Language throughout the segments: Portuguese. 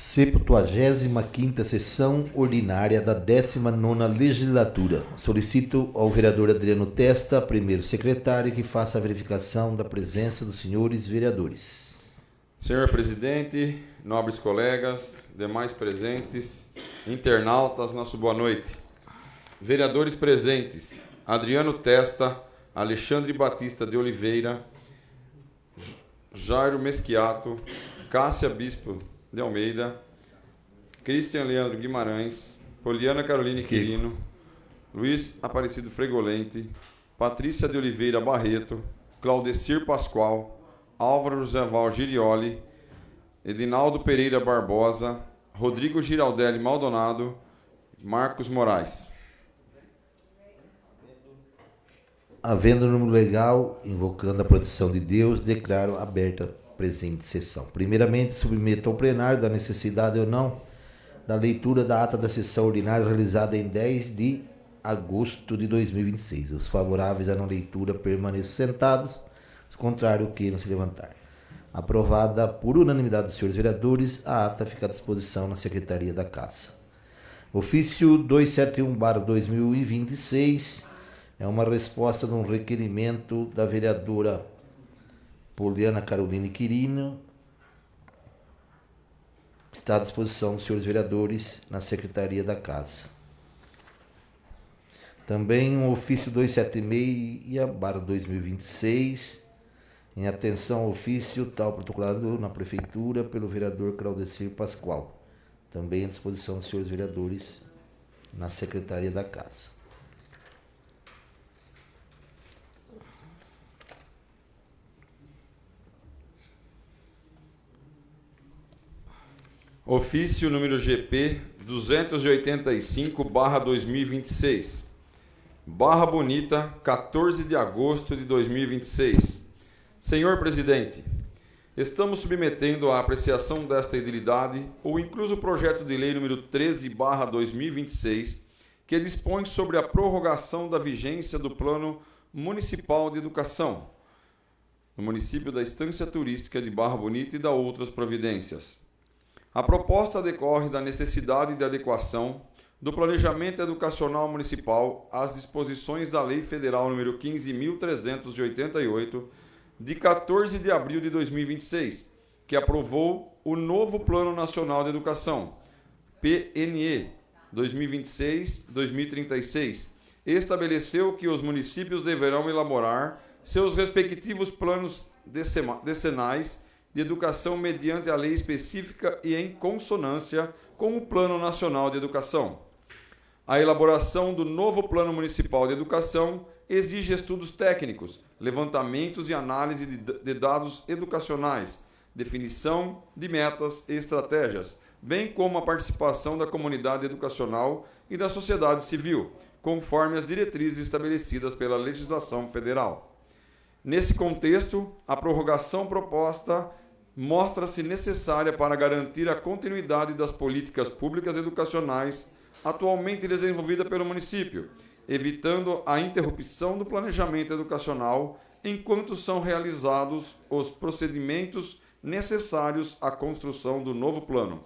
75ª sessão ordinária da 19ª legislatura. Solicito ao vereador Adriano Testa, primeiro secretário, que faça a verificação da presença dos senhores vereadores. Senhor presidente, nobres colegas, demais presentes, internautas, nosso boa noite. Vereadores presentes: Adriano Testa, Alexandre Batista de Oliveira, Jairo Mesquiato, Cássia Bispo de Almeida, Cristian Leandro Guimarães, Poliana Caroline Quirino, Luiz Aparecido Fregolente, Patrícia de Oliveira Barreto, Claudecir Pascoal, Álvaro José Val Girioli, Edinaldo Pereira Barbosa, Rodrigo Giraldelli Maldonado, Marcos Moraes. Havendo número legal, invocando a proteção de Deus, declaro aberta a presente sessão. Primeiramente, submeto ao plenário da necessidade ou não da leitura da ata da sessão ordinária realizada em 10 de agosto de 2026. Os favoráveis à não leitura permaneçam sentados, os contrários queiram se levantar. Aprovada por unanimidade dos senhores vereadores, a ata fica à disposição na Secretaria da Casa. Ofício 271/2026 é uma resposta de um requerimento da vereadora Poliana Caroline Quirino. Está à disposição dos senhores vereadores na Secretaria da Casa. Também um ofício 276/2026, em atenção ao ofício tal protocolado na Prefeitura pelo vereador Claudecir Pascoal. Também à disposição dos senhores vereadores na Secretaria da Casa. Ofício número GP 285/2026. Barra Bonita, 14 de agosto de 2026. Senhor presidente, estamos submetendo à apreciação desta edilidade o incluso projeto de lei número 13/2026, que dispõe sobre a prorrogação da vigência do Plano Municipal de Educação no município da Estância Turística de Barra Bonita e da outras providências. A proposta decorre da necessidade de adequação do planejamento educacional municipal às disposições da Lei Federal nº 15.388, de 14 de abril de 2026, que aprovou o novo Plano Nacional de Educação, PNE 2026-2036, e estabeleceu que os municípios deverão elaborar seus respectivos planos decenais de educação mediante a lei específica e em consonância com o Plano Nacional de Educação. A elaboração do novo Plano Municipal de Educação exige estudos técnicos, levantamentos e análise de dados educacionais, definição de metas e estratégias, bem como a participação da comunidade educacional e da sociedade civil, conforme as diretrizes estabelecidas pela legislação federal. Nesse contexto, a prorrogação proposta mostra-se necessária para garantir a continuidade das políticas públicas educacionais atualmente desenvolvidas pelo município, evitando a interrupção do planejamento educacional enquanto são realizados os procedimentos necessários à construção do novo plano.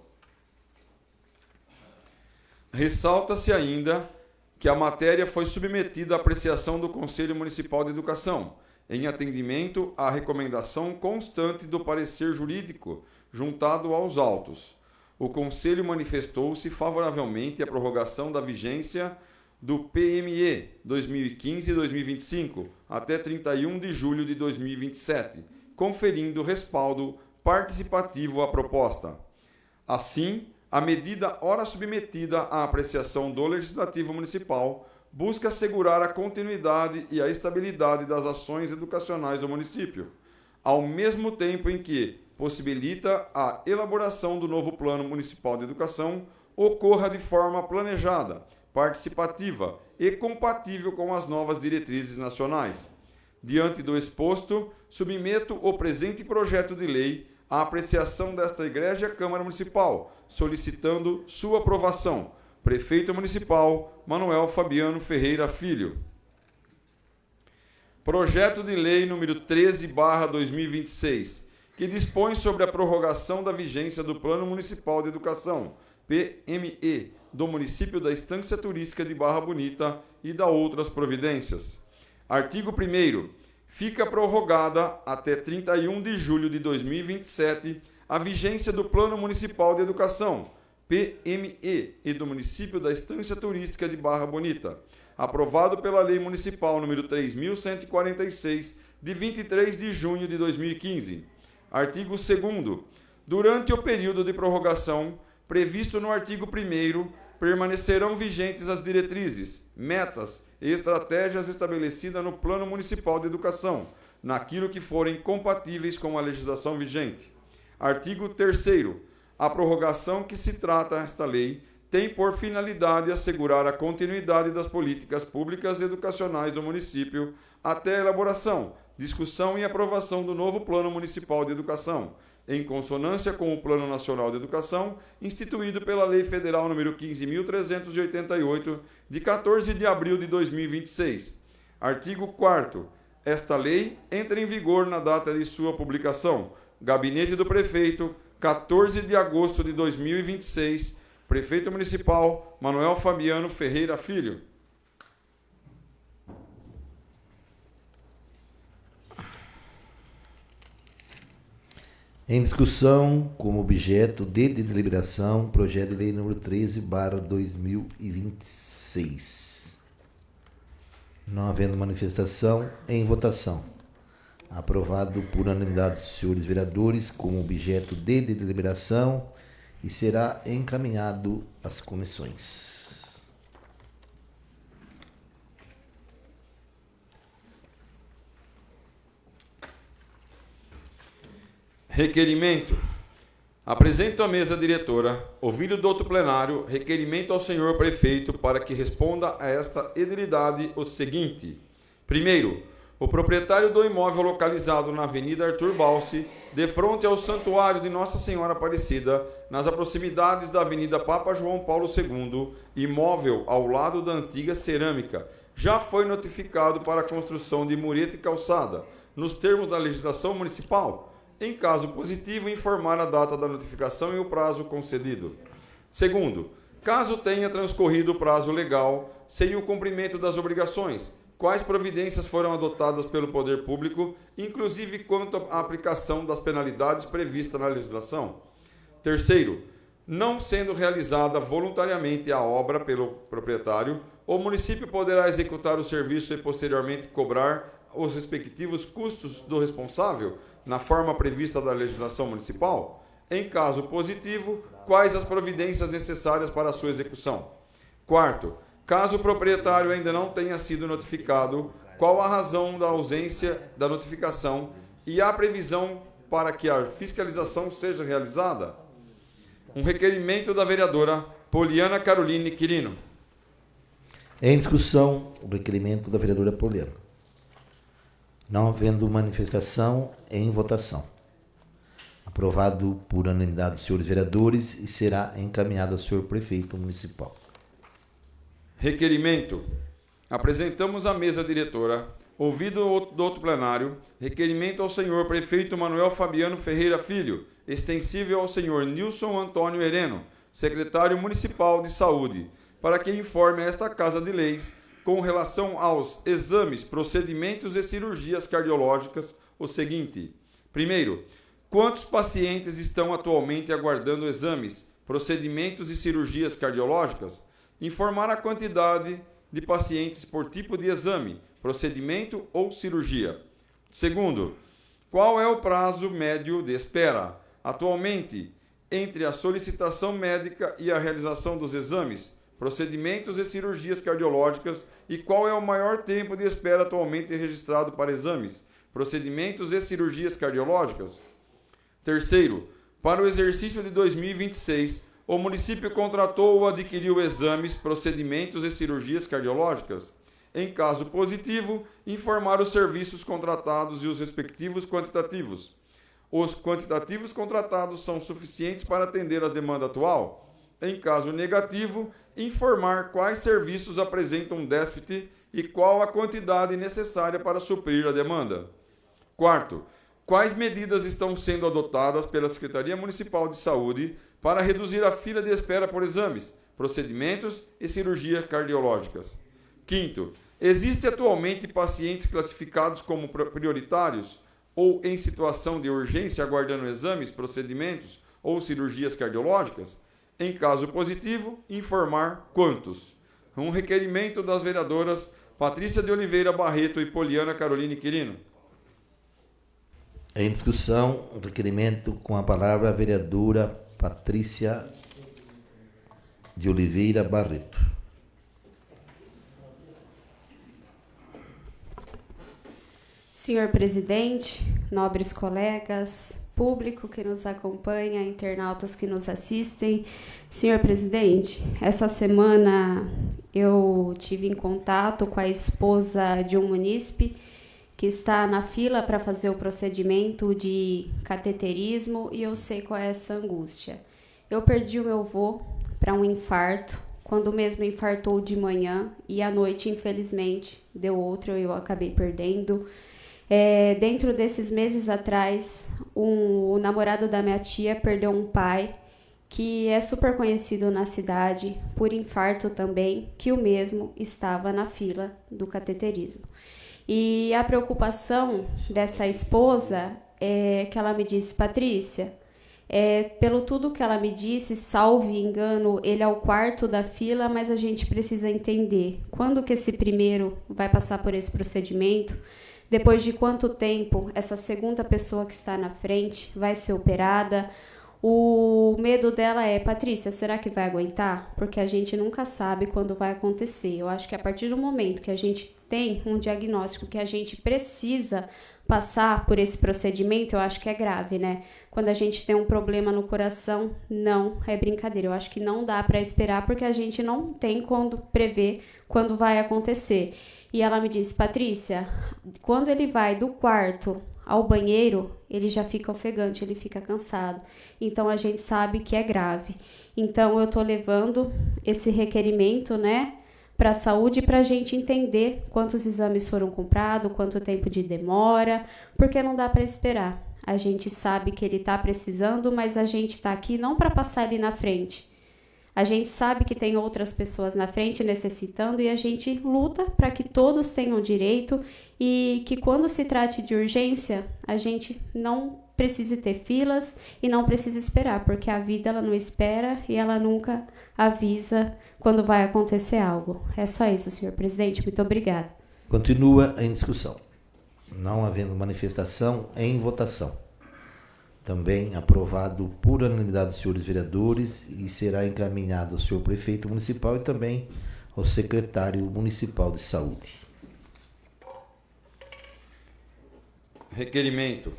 Ressalta-se ainda que a matéria foi submetida à apreciação do Conselho Municipal de Educação, em atendimento à recomendação constante do parecer jurídico juntado aos autos. O Conselho manifestou-se favoravelmente à prorrogação da vigência do PME 2015-2025 até 31 de julho de 2027, conferindo respaldo participativo à proposta. Assim, a medida ora submetida à apreciação do Legislativo Municipal busca assegurar a continuidade e a estabilidade das ações educacionais do município, ao mesmo tempo em que possibilita a elaboração do novo Plano Municipal de Educação ocorra de forma planejada, participativa e compatível com as novas diretrizes nacionais. Diante do exposto, submeto o presente projeto de lei à apreciação desta Igreja Câmara Municipal, solicitando sua aprovação. Prefeito Municipal Manuel Fabiano Ferreira Filho. Projeto de Lei número 13/2026, que dispõe sobre a prorrogação da vigência do Plano Municipal de Educação, PME, do município da Estância Turística de Barra Bonita e da outras providências. Artigo 1º. Fica prorrogada até 31 de julho de 2027 a vigência do Plano Municipal de Educação, PME, e do município da Estância Turística de Barra Bonita, aprovado pela Lei Municipal número 3.146, de 23 de junho de 2015. Artigo 2º. Durante o período de prorrogação previsto no artigo 1º, permanecerão vigentes as diretrizes, metas e estratégias estabelecidas no Plano Municipal de Educação, naquilo que forem compatíveis com a legislação vigente. Artigo 3º. A prorrogação que se trata esta lei tem por finalidade assegurar a continuidade das políticas públicas educacionais do município até a elaboração, discussão e aprovação do novo Plano Municipal de Educação, em consonância com o Plano Nacional de Educação, instituído pela Lei Federal nº 15.388, de 14 de abril de 2026. Artigo 4º. Esta lei entra em vigor na data de sua publicação. Gabinete do Prefeito, 14 de agosto de 2026. Prefeito Municipal, Manuel Fabiano Ferreira Filho. Em discussão, como objeto de deliberação, projeto de lei número 13/2026. Não havendo manifestação, em votação. Aprovado por unanimidade dos senhores vereadores como objeto de deliberação e será encaminhado às comissões. Requerimento. Apresento à mesa diretora, ouvido do outro plenário, requerimento ao senhor prefeito para que responda a esta edilidade o seguinte. Primeiro, o proprietário do imóvel localizado na Avenida Arthur Balsi, de frente ao Santuário de Nossa Senhora Aparecida, nas proximidades da Avenida Papa João Paulo II, imóvel ao lado da antiga cerâmica, já foi notificado para a construção de mureta e calçada, nos termos da legislação municipal. Em caso positivo, informar a data da notificação e o prazo concedido. Segundo, caso tenha transcorrido o prazo legal sem o cumprimento das obrigações, quais providências foram adotadas pelo poder público, inclusive quanto à aplicação das penalidades previstas na legislação. Terceiro, não sendo realizada voluntariamente a obra pelo proprietário, o município poderá executar o serviço e posteriormente cobrar os respectivos custos do responsável, na forma prevista da legislação municipal? Em caso positivo, quais as providências necessárias para a sua execução? Quarto, caso o proprietário ainda não tenha sido notificado, qual a razão da ausência da notificação e a previsão para que a fiscalização seja realizada? Um requerimento da vereadora Poliana Caroline Quirino. Em discussão, o requerimento da vereadora Poliana. Não havendo manifestação, em votação. Aprovado por unanimidade dos senhores vereadores e será encaminhado ao senhor prefeito municipal. Requerimento. Apresentamos à mesa diretora, ouvido do outro plenário, requerimento ao senhor prefeito Manuel Fabiano Ferreira Filho, extensível ao senhor Nilson Antônio Hereno, secretário municipal de saúde, para que informe esta Casa de Leis com relação aos exames, procedimentos e cirurgias cardiológicas o seguinte. Primeiro, quantos pacientes estão atualmente aguardando exames, procedimentos e cirurgias cardiológicas? Informar a quantidade de pacientes por tipo de exame, procedimento ou cirurgia. Segundo, qual é o prazo médio de espera, atualmente, entre a solicitação médica e a realização dos exames, procedimentos e cirurgias cardiológicas e qual é o maior tempo de espera atualmente registrado para exames, procedimentos e cirurgias cardiológicas? Terceiro, para o exercício de 2026, o município contratou ou adquiriu exames, procedimentos e cirurgias cardiológicas? Em caso positivo, informar os serviços contratados e os respectivos quantitativos. Os quantitativos contratados são suficientes para atender a demanda atual? Em caso negativo, informar quais serviços apresentam déficit e qual a quantidade necessária para suprir a demanda. Quarto, Quais medidas estão sendo adotadas pela Secretaria Municipal de Saúde para reduzir a fila de espera por exames, procedimentos e cirurgias cardiológicas? Quinto, existe atualmente pacientes classificados como prioritários ou em situação de urgência aguardando exames, procedimentos ou cirurgias cardiológicas? Em caso positivo, informar quantos. Um requerimento das vereadoras Patrícia de Oliveira Barreto e Poliana Caroline Quirino. Em discussão, o requerimento com a palavra a vereadora Patrícia de Oliveira Barreto. Senhor presidente, nobres colegas, público que nos acompanha, internautas que nos assistem. Senhor presidente, essa semana eu tive em contato com a esposa de um munícipe que está na fila para fazer o procedimento de cateterismo e eu sei qual é essa angústia. Eu perdi o meu avô para um infarto, quando mesmo infartou de manhã e à noite, infelizmente, deu outro e eu acabei perdendo. Dentro desses meses atrás, o namorado da minha tia perdeu um pai que é super conhecido na cidade, por infarto também, que o mesmo estava na fila do cateterismo. E a preocupação dessa esposa é que ela me disse, Patrícia, pelo tudo que ela me disse, salvo engano, ele é o quarto da fila, mas a gente precisa entender quando que esse primeiro vai passar por esse procedimento, depois de quanto tempo essa segunda pessoa que está na frente vai ser operada. O medo dela é, Patrícia, será que vai aguentar? Porque a gente nunca sabe quando vai acontecer. Eu acho que a partir do momento que a gente tem um diagnóstico que a gente precisa passar por esse procedimento, eu acho que é grave, né? Quando a gente tem um problema no coração, não é brincadeira. Eu acho que não dá para esperar porque a gente não tem como prever quando vai acontecer. E ela me disse, Patrícia, quando ele vai do quarto ao banheiro, ele já fica ofegante, ele fica cansado. Então, a gente sabe que é grave. Então, eu estou levando esse requerimento, né, para a saúde, para a gente entender quantos exames foram comprados, quanto tempo de demora, porque não dá para esperar. A gente sabe que ele está precisando, mas a gente está aqui não para passar ele na frente. A gente sabe que tem outras pessoas na frente necessitando e a gente luta para que todos tenham direito e que quando se trate de urgência, a gente não precise ter filas e não precise esperar, porque a vida ela não espera e ela nunca avisa quando vai acontecer algo. É só isso, senhor presidente. Muito obrigada. Continua em discussão. Não havendo manifestação, em votação. Também aprovado por unanimidade dos senhores vereadores e será encaminhado ao senhor prefeito municipal e também ao secretário municipal de saúde. Requerimento.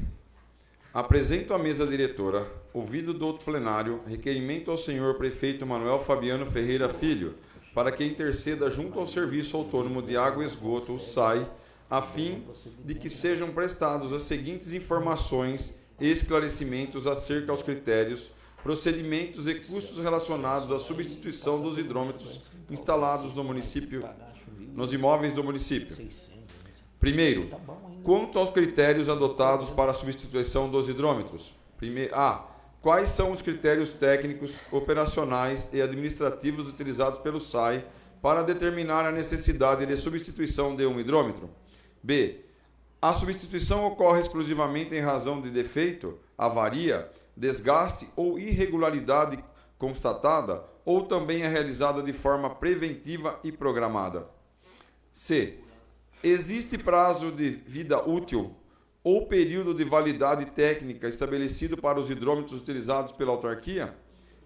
Apresento à mesa diretora, ouvido do outro plenário, requerimento ao senhor prefeito Manuel Fabiano Ferreira Filho, para que interceda junto ao Serviço Autônomo de Água e Esgoto, o SAI, a fim de que sejam prestados as seguintes informações e esclarecimentos acerca aos critérios, procedimentos e custos relacionados à substituição dos hidrômetros instalados no município, nos imóveis do município. Primeiro, quanto aos critérios adotados para a substituição dos hidrômetros. A. Quais são os critérios técnicos, operacionais e administrativos utilizados pelo SAI para determinar a necessidade de substituição de um hidrômetro? B. A substituição ocorre exclusivamente em razão de defeito, avaria, desgaste ou irregularidade constatada ou também é realizada de forma preventiva e programada. C. Existe prazo de vida útil ou período de validade técnica estabelecido para os hidrômetros utilizados pela autarquia?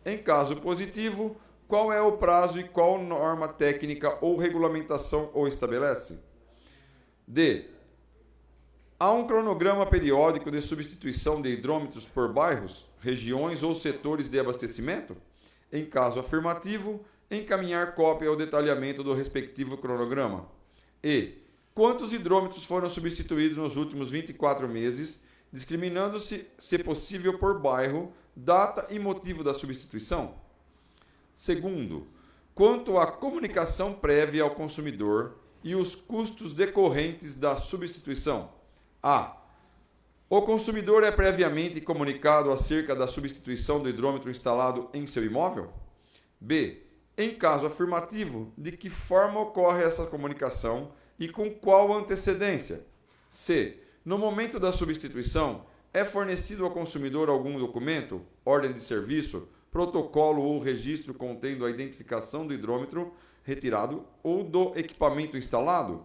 Em caso positivo, qual é o prazo e qual norma técnica ou regulamentação o estabelece? D. Há um cronograma periódico de substituição de hidrômetros por bairros, regiões ou setores de abastecimento? Em caso afirmativo, encaminhar cópia ao detalhamento do respectivo cronograma. E. Quantos hidrômetros foram substituídos nos últimos 24 meses, discriminando-se, se possível, por bairro, data e motivo da substituição? Segundo, quanto à comunicação prévia ao consumidor e os custos decorrentes da substituição. A. O consumidor é previamente comunicado acerca da substituição do hidrômetro instalado em seu imóvel? B. Em caso afirmativo, de que forma ocorre essa comunicação e com qual antecedência? C. No momento da substituição, é fornecido ao consumidor algum documento, ordem de serviço, protocolo ou registro contendo a identificação do hidrômetro retirado ou do equipamento instalado?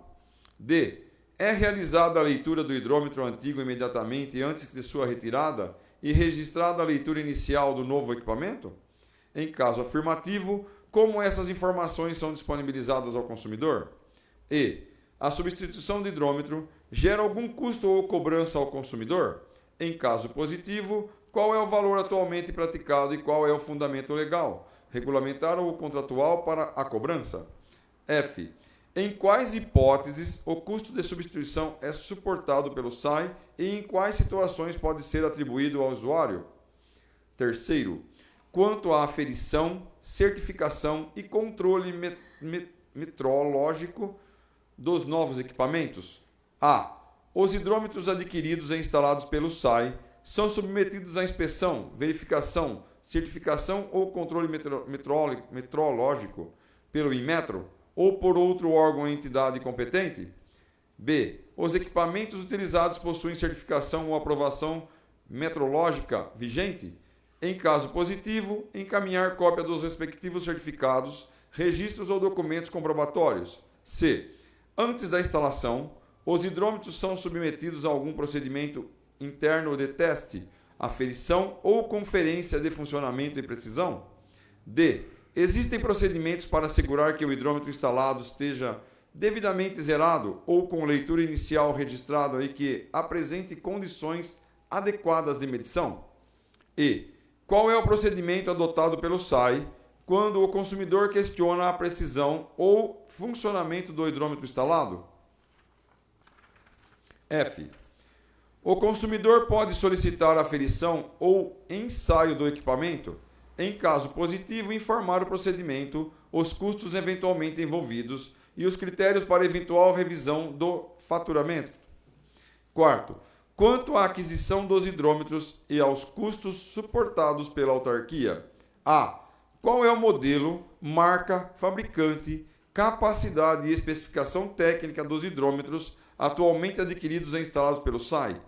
D. É realizada a leitura do hidrômetro antigo imediatamente antes de sua retirada e registrada a leitura inicial do novo equipamento? Em caso afirmativo, como essas informações são disponibilizadas ao consumidor? E. A substituição do hidrômetro gera algum custo ou cobrança ao consumidor? Em caso positivo, qual é o valor atualmente praticado e qual é o fundamento legal, regulamentar ou contratual para a cobrança? F. Em quais hipóteses o custo de substituição é suportado pelo SAI e em quais situações pode ser atribuído ao usuário? Terceiro, quanto à aferição, certificação e controle metrológico dos novos equipamentos? A. Os hidrômetros adquiridos e instalados pelo SAI são submetidos à inspeção, verificação, certificação ou controle metrológico pelo Inmetro ou por outro órgão ou entidade competente? B. Os equipamentos utilizados possuem certificação ou aprovação metrológica vigente? Em caso positivo, encaminhar cópia dos respectivos certificados, registros ou documentos comprobatórios. C. Antes da instalação, os hidrômetros são submetidos a algum procedimento interno de teste, aferição ou conferência de funcionamento e precisão? D. Existem procedimentos para assegurar que o hidrômetro instalado esteja devidamente zerado ou com leitura inicial registrada e que apresente condições adequadas de medição? E. Qual é o procedimento adotado pelo SAI quando o consumidor questiona a precisão ou funcionamento do hidrômetro instalado? F. O consumidor pode solicitar a aferição ou ensaio do equipamento? Em caso positivo, informar o procedimento, os custos eventualmente envolvidos e os critérios para eventual revisão do faturamento. Quarto, quanto à aquisição dos hidrômetros e aos custos suportados pela autarquia. A. Qual é o modelo, marca, fabricante, capacidade e especificação técnica dos hidrômetros atualmente adquiridos e instalados pelo SAI?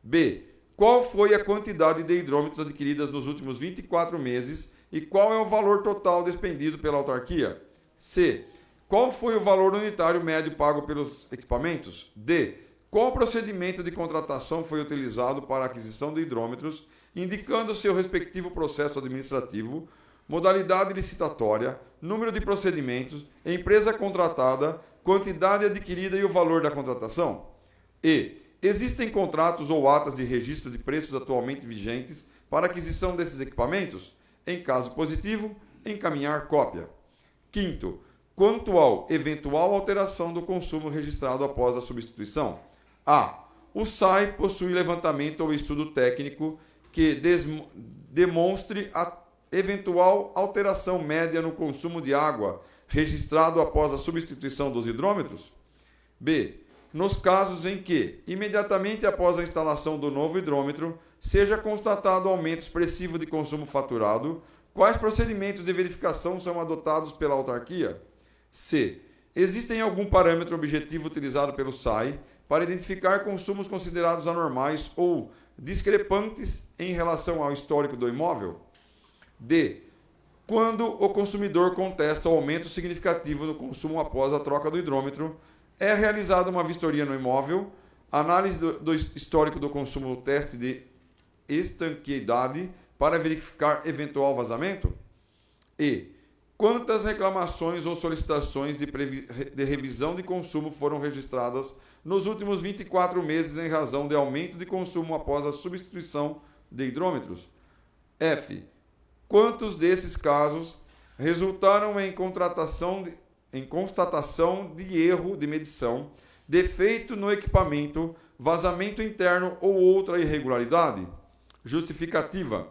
B. Qual foi a quantidade de hidrômetros adquiridas nos últimos 24 meses e qual é o valor total despendido pela autarquia? C. Qual foi o valor unitário médio pago pelos equipamentos? D. Qual procedimento de contratação foi utilizado para a aquisição de hidrômetros, indicando seu respectivo processo administrativo, modalidade licitatória, número de procedimentos, empresa contratada, quantidade adquirida e o valor da contratação? E. Existem contratos ou atas de registro de preços atualmente vigentes para aquisição desses equipamentos? Em caso positivo, encaminhar cópia. Quinto, quanto ao eventual alteração do consumo registrado após a substituição. A. O SAI possui levantamento ou estudo técnico que demonstre a eventual alteração média no consumo de água registrado após a substituição dos hidrômetros? B. Nos casos em que, imediatamente após a instalação do novo hidrômetro, seja constatado aumento expressivo de consumo faturado, quais procedimentos de verificação são adotados pela autarquia? C. Existem algum parâmetro objetivo utilizado pelo SAI para identificar consumos considerados anormais ou discrepantes em relação ao histórico do imóvel? D. Quando o consumidor contesta o aumento significativo no consumo após a troca do hidrômetro, é realizada uma vistoria no imóvel, análise do histórico do consumo, teste de estanqueidade para verificar eventual vazamento? E. Quantas reclamações ou solicitações de revisão de consumo foram registradas nos últimos 24 meses em razão de aumento de consumo após a substituição de hidrômetros? F. Quantos desses casos resultaram em constatação de erro de medição, defeito no equipamento, vazamento interno ou outra irregularidade? Justificativa.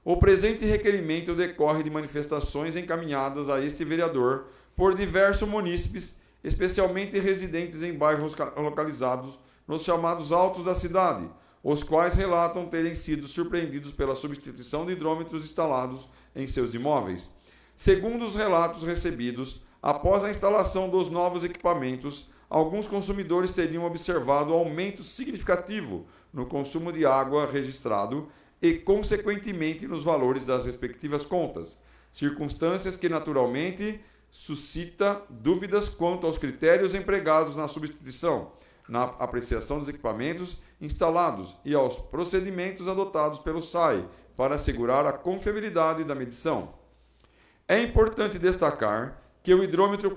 O presente requerimento decorre de manifestações encaminhadas a este vereador por diversos munícipes, especialmente residentes em bairros localizados nos chamados altos da cidade, os quais relatam terem sido surpreendidos pela substituição de hidrômetros instalados em seus imóveis. Segundo os relatos recebidos, após a instalação dos novos equipamentos, alguns consumidores teriam observado aumento significativo no consumo de água registrado e, consequentemente, nos valores das respectivas contas, circunstâncias que, naturalmente, suscita dúvidas quanto aos critérios empregados na substituição, na apreciação dos equipamentos instalados e aos procedimentos adotados pelo SAI para assegurar a confiabilidade da medição. É importante destacar que o hidrômetro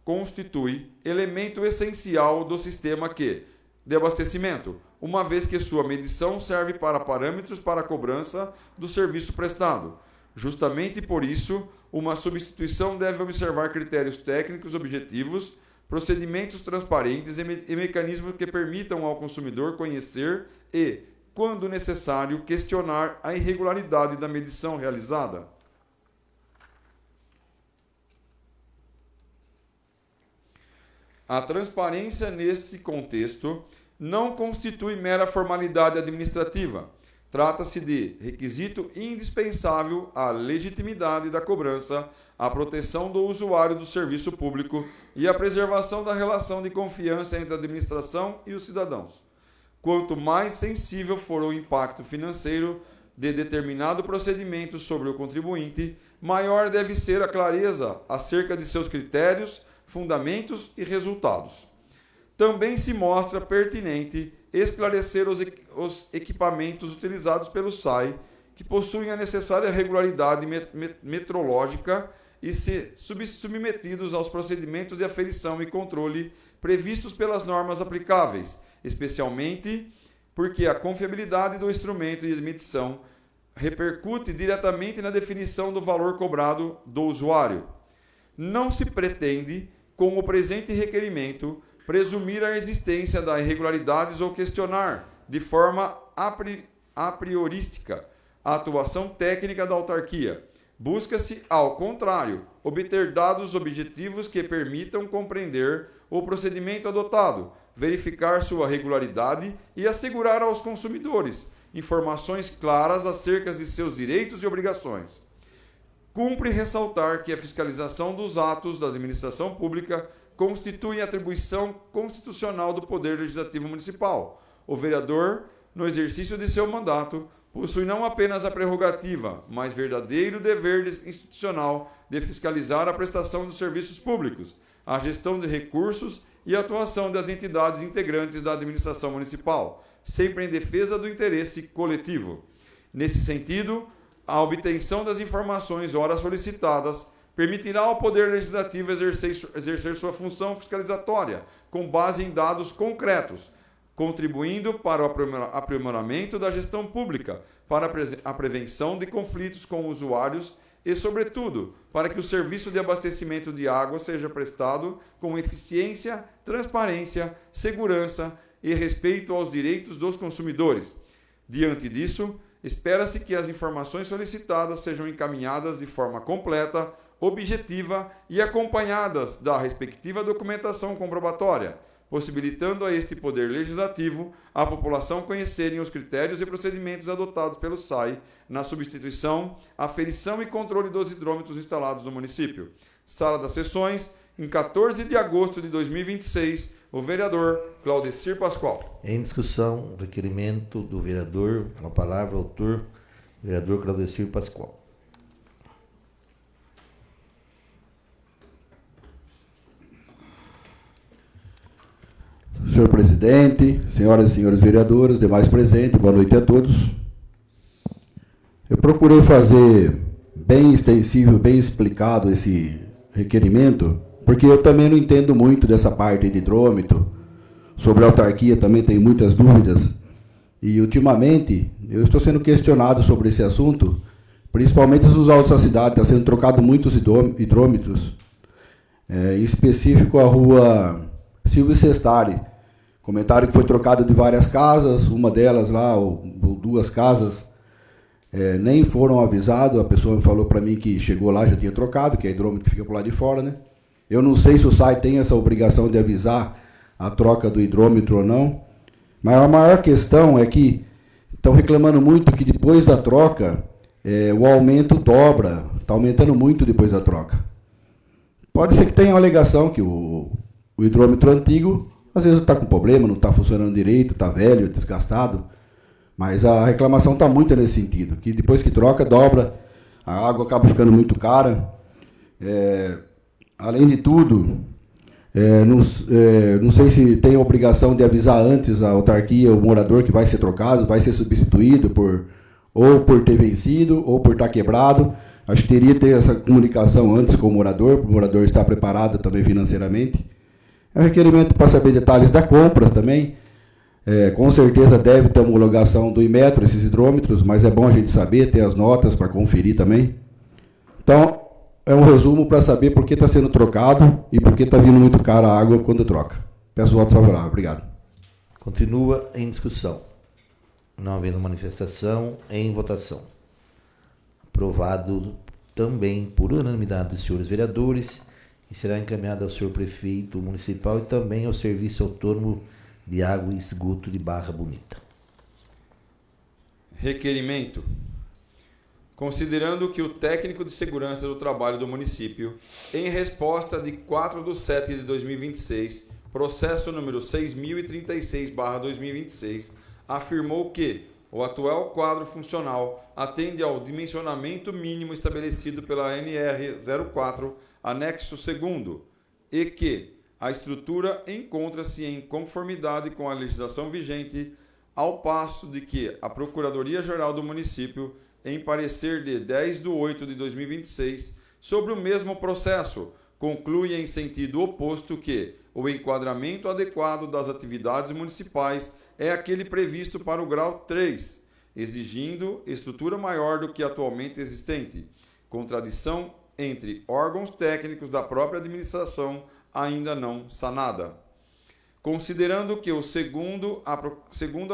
constitui elemento essencial do sistema de abastecimento, uma vez que sua medição serve para parâmetros para a cobrança do serviço prestado. Justamente por isso, uma substituição deve observar critérios técnicos objetivos, procedimentos transparentes e mecanismos que permitam ao consumidor conhecer e, quando necessário, questionar a irregularidade da medição realizada. A transparência nesse contexto não constitui mera formalidade administrativa. Trata-se de requisito indispensável à legitimidade da cobrança, à proteção do usuário do serviço público e à preservação da relação de confiança entre a administração e os cidadãos. Quanto mais sensível for o impacto financeiro de determinado procedimento sobre o contribuinte, maior deve ser a clareza acerca de seus critérios, fundamentos e resultados. Também se mostra pertinente esclarecer os equipamentos utilizados pelo SAI, que possuem a necessária regularidade metrológica e se submetidos aos procedimentos de aferição e controle previstos pelas normas aplicáveis, especialmente porque a confiabilidade do instrumento de medição repercute diretamente na definição do valor cobrado do usuário. Não se pretende, com o presente requerimento, presumir a existência das irregularidades ou questionar, de forma a priorística, a atuação técnica da autarquia. Busca-se, ao contrário, obter dados objetivos que permitam compreender o procedimento adotado, verificar sua regularidade e assegurar aos consumidores informações claras acerca de seus direitos e obrigações. Cumpre ressaltar que a fiscalização dos atos da administração pública constitui atribuição constitucional do Poder Legislativo Municipal. O vereador, no exercício de seu mandato, possui não apenas a prerrogativa, mas verdadeiro dever institucional de fiscalizar a prestação dos serviços públicos, a gestão de recursos e a atuação das entidades integrantes da administração municipal, sempre em defesa do interesse coletivo. Nesse sentido, a obtenção das informações ora solicitadas permitirá ao Poder Legislativo exercer sua função fiscalizatória, com base em dados concretos, contribuindo para o aprimoramento da gestão pública, para a prevenção de conflitos com usuários e, sobretudo, para que o serviço de abastecimento de água seja prestado com eficiência, transparência, segurança e respeito aos direitos dos consumidores. Diante disso, espera-se que as informações solicitadas sejam encaminhadas de forma completa, objetiva e acompanhadas da respectiva documentação comprobatória, possibilitando a este Poder Legislativo a população conhecerem os critérios e procedimentos adotados pelo SAI na substituição, aferição e controle dos hidrômetros instalados no município. Sala das Sessões, em 14 de agosto de 2026, o vereador Claudecir Pascoal. Em discussão, o requerimento do vereador, uma palavra, autor, vereador Claudecir Pascoal. Senhor presidente, senhoras e senhores vereadores, demais presentes, boa noite a todos. Eu procurei fazer bem extensível, bem explicado esse requerimento, porque eu também não entendo muito dessa parte de hidrômetro. Sobre a autarquia também tenho muitas dúvidas. E, ultimamente, eu estou sendo questionado sobre esse assunto, principalmente nos autos da cidade, está sendo trocado muitos hidrômetros, em específico a rua Silvio Sestari. Comentaram que foi trocado de várias casas, uma delas lá, ou duas casas, nem foram avisados. A pessoa me falou para mim que chegou lá, já tinha trocado, que é hidrômetro que fica por lá de fora, né? Eu não sei se o SAI tem essa obrigação de avisar a troca do hidrômetro ou não, Mas a maior questão é que estão reclamando muito que depois da troca, o aumento dobra, está aumentando muito depois da troca. Pode ser que tenha uma alegação que o hidrômetro antigo, às vezes está com problema, não está funcionando direito, está velho, desgastado, mas a reclamação está muito nesse sentido, que depois que troca, dobra, a água acaba ficando muito cara. Além de tudo, não sei se tem a obrigação de avisar antes a autarquia, o morador que vai ser trocado, vai ser substituído ou por ter vencido, ou por estar quebrado. Acho que teria que ter essa comunicação antes com o morador estar preparado também financeiramente. É um requerimento para saber detalhes da compra também. Com certeza deve ter homologação do Inmetro, esses hidrômetros, mas é bom a gente saber, ter as notas para conferir também. Então, é um resumo para saber por que está sendo trocado e por que está vindo muito cara a água quando troca. Peço voto favorável. Obrigado. Continua em discussão. Não havendo manifestação, em votação. Aprovado também por unanimidade dos senhores vereadores e será encaminhado ao senhor prefeito municipal e também ao Serviço Autônomo de Água e Esgoto de Barra Bonita. Requerimento. Considerando que o técnico de segurança do trabalho do município, em resposta de 4/7/2026, processo número 6036/2026, afirmou que o atual quadro funcional atende ao dimensionamento mínimo estabelecido pela NR 04, anexo 2º, e que a estrutura encontra-se em conformidade com a legislação vigente, ao passo de que a Procuradoria-Geral do Município, em parecer de 10/8/2026, sobre o mesmo processo, conclui em sentido oposto que o enquadramento adequado das atividades municipais é aquele previsto para o grau 3, exigindo estrutura maior do que atualmente existente, contradição entre órgãos técnicos da própria administração ainda não sanada. Considerando que segundo a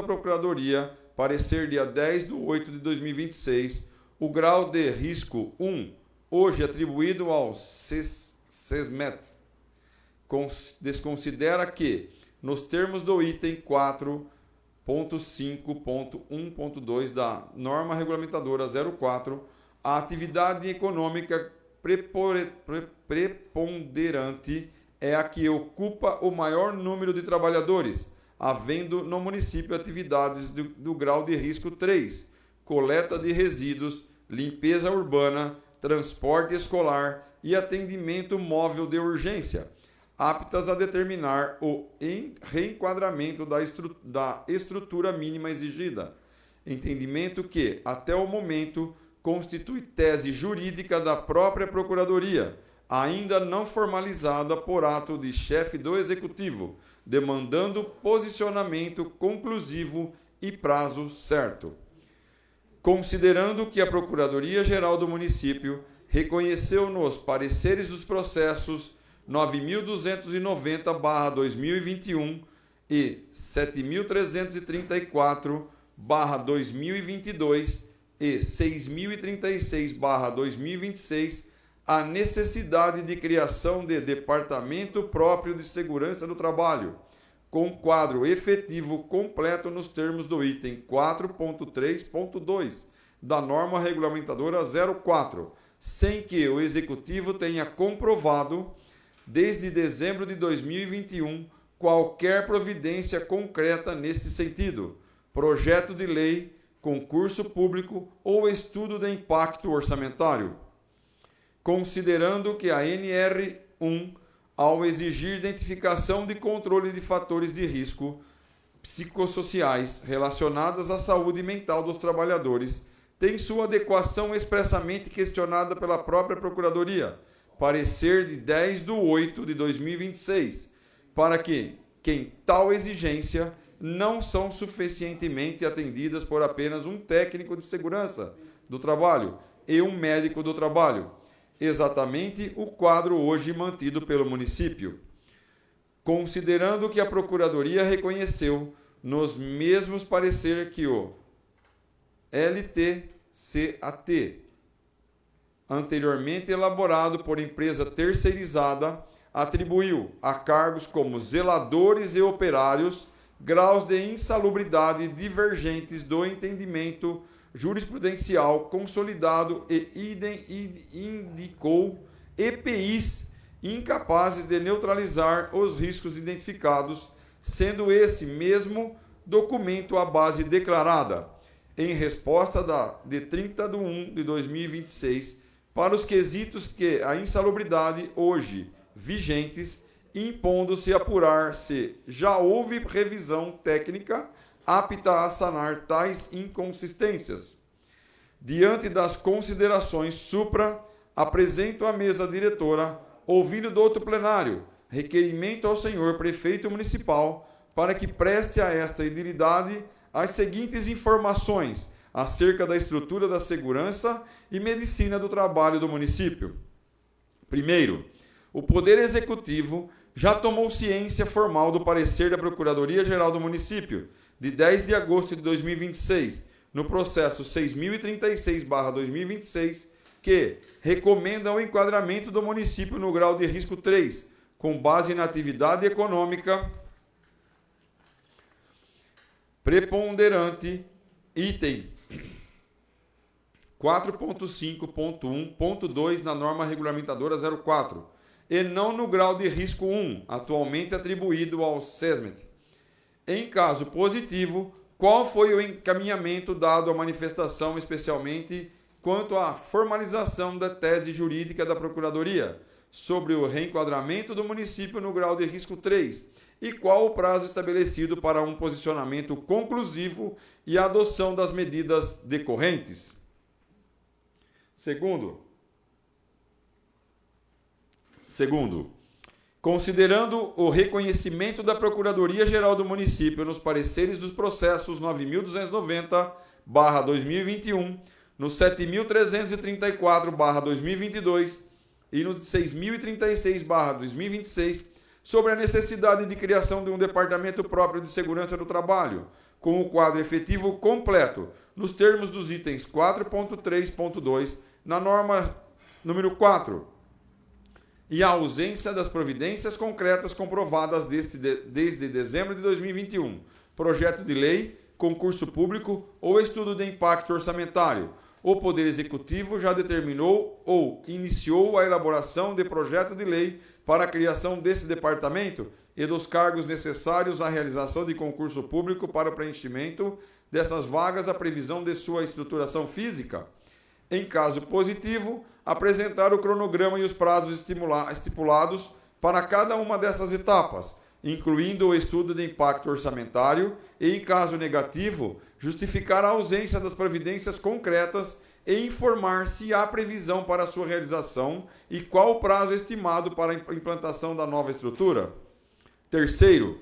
Procuradoria, parecer dia 10/8/2026, o grau de risco 1, hoje atribuído ao SESMET, desconsidera que, nos termos do item 4.5.1.2 da norma regulamentadora 04, a atividade econômica preponderante é a que ocupa o maior número de trabalhadores, havendo no município atividades do grau de risco 3, coleta de resíduos, limpeza urbana, transporte escolar e atendimento móvel de urgência, aptas a determinar o reenquadramento da estrutura mínima exigida. Entendimento que, até o momento, constitui tese jurídica da própria Procuradoria, ainda não formalizada por ato de chefe do Executivo, demandando posicionamento conclusivo e prazo certo. Considerando que a Procuradoria-Geral do Município reconheceu nos pareceres dos processos 9.290/2021 e 7.334/2022 e 6.036/2026 a necessidade de criação de Departamento próprio de Segurança do Trabalho, com quadro efetivo completo nos termos do item 4.3.2 da norma regulamentadora 04, sem que o Executivo tenha comprovado, desde dezembro de 2021, qualquer providência concreta nesse sentido, projeto de lei, concurso público ou estudo de impacto orçamentário. Considerando que a NR1, ao exigir identificação de controle de fatores de risco psicossociais relacionados à saúde mental dos trabalhadores, tem sua adequação expressamente questionada pela própria Procuradoria, parecer de 10/8/2026, para que tal exigência não são suficientemente atendidas por apenas um técnico de segurança do trabalho e um médico do trabalho, exatamente o quadro hoje mantido pelo município. Considerando que a Procuradoria reconheceu nos mesmos parecer que o LTCAT, anteriormente elaborado por empresa terceirizada, atribuiu a cargos como zeladores e operários graus de insalubridade divergentes do entendimento jurisprudencial consolidado e indicou EPIs incapazes de neutralizar os riscos identificados, sendo esse mesmo documento a base declarada, em resposta de 30/1/2026, para os quesitos que a insalubridade hoje vigentes, impondo-se apurar se já houve revisão técnica apta a sanar tais inconsistências. Diante das considerações supra, apresento à mesa diretora, ouvindo do outro plenário, requerimento ao senhor prefeito municipal para que preste a esta idilidade as seguintes informações acerca da estrutura da segurança e medicina do trabalho do município. Primeiro, o Poder Executivo já tomou ciência formal do parecer da Procuradoria-Geral do Município, de 10 de agosto de 2026, no processo 6036/2026, que recomenda o enquadramento do município no grau de risco 3, com base na atividade econômica preponderante, item 4.5.1.2 na norma regulamentadora 04, e não no grau de risco 1, atualmente atribuído ao SESMET. Em caso positivo, qual foi o encaminhamento dado à manifestação, especialmente quanto à formalização da tese jurídica da Procuradoria sobre o reenquadramento do município no grau de risco 3 e qual o prazo estabelecido para um posicionamento conclusivo e a adoção das medidas decorrentes? Segundo, considerando o reconhecimento da Procuradoria-Geral do Município nos pareceres dos processos 9.290/2021, no 7.334/2022 e no 6.036/2026, sobre a necessidade de criação de um Departamento próprio de Segurança do Trabalho, com o quadro efetivo completo, nos termos dos itens 4.3.2, na norma número 4, e a ausência das providências concretas comprovadas desde dezembro de 2021, projeto de lei, concurso público ou estudo de impacto orçamentário. O Poder Executivo já determinou ou iniciou a elaboração de projeto de lei para a criação desse departamento e dos cargos necessários à realização de concurso público para o preenchimento dessas vagas, a previsão de sua estruturação física. Em caso positivo, apresentar o cronograma e os prazos estipulados para cada uma dessas etapas, incluindo o estudo de impacto orçamentário e, em caso negativo, justificar a ausência das providências concretas e informar se há previsão para sua realização e qual o prazo estimado para a implantação da nova estrutura. Terceiro,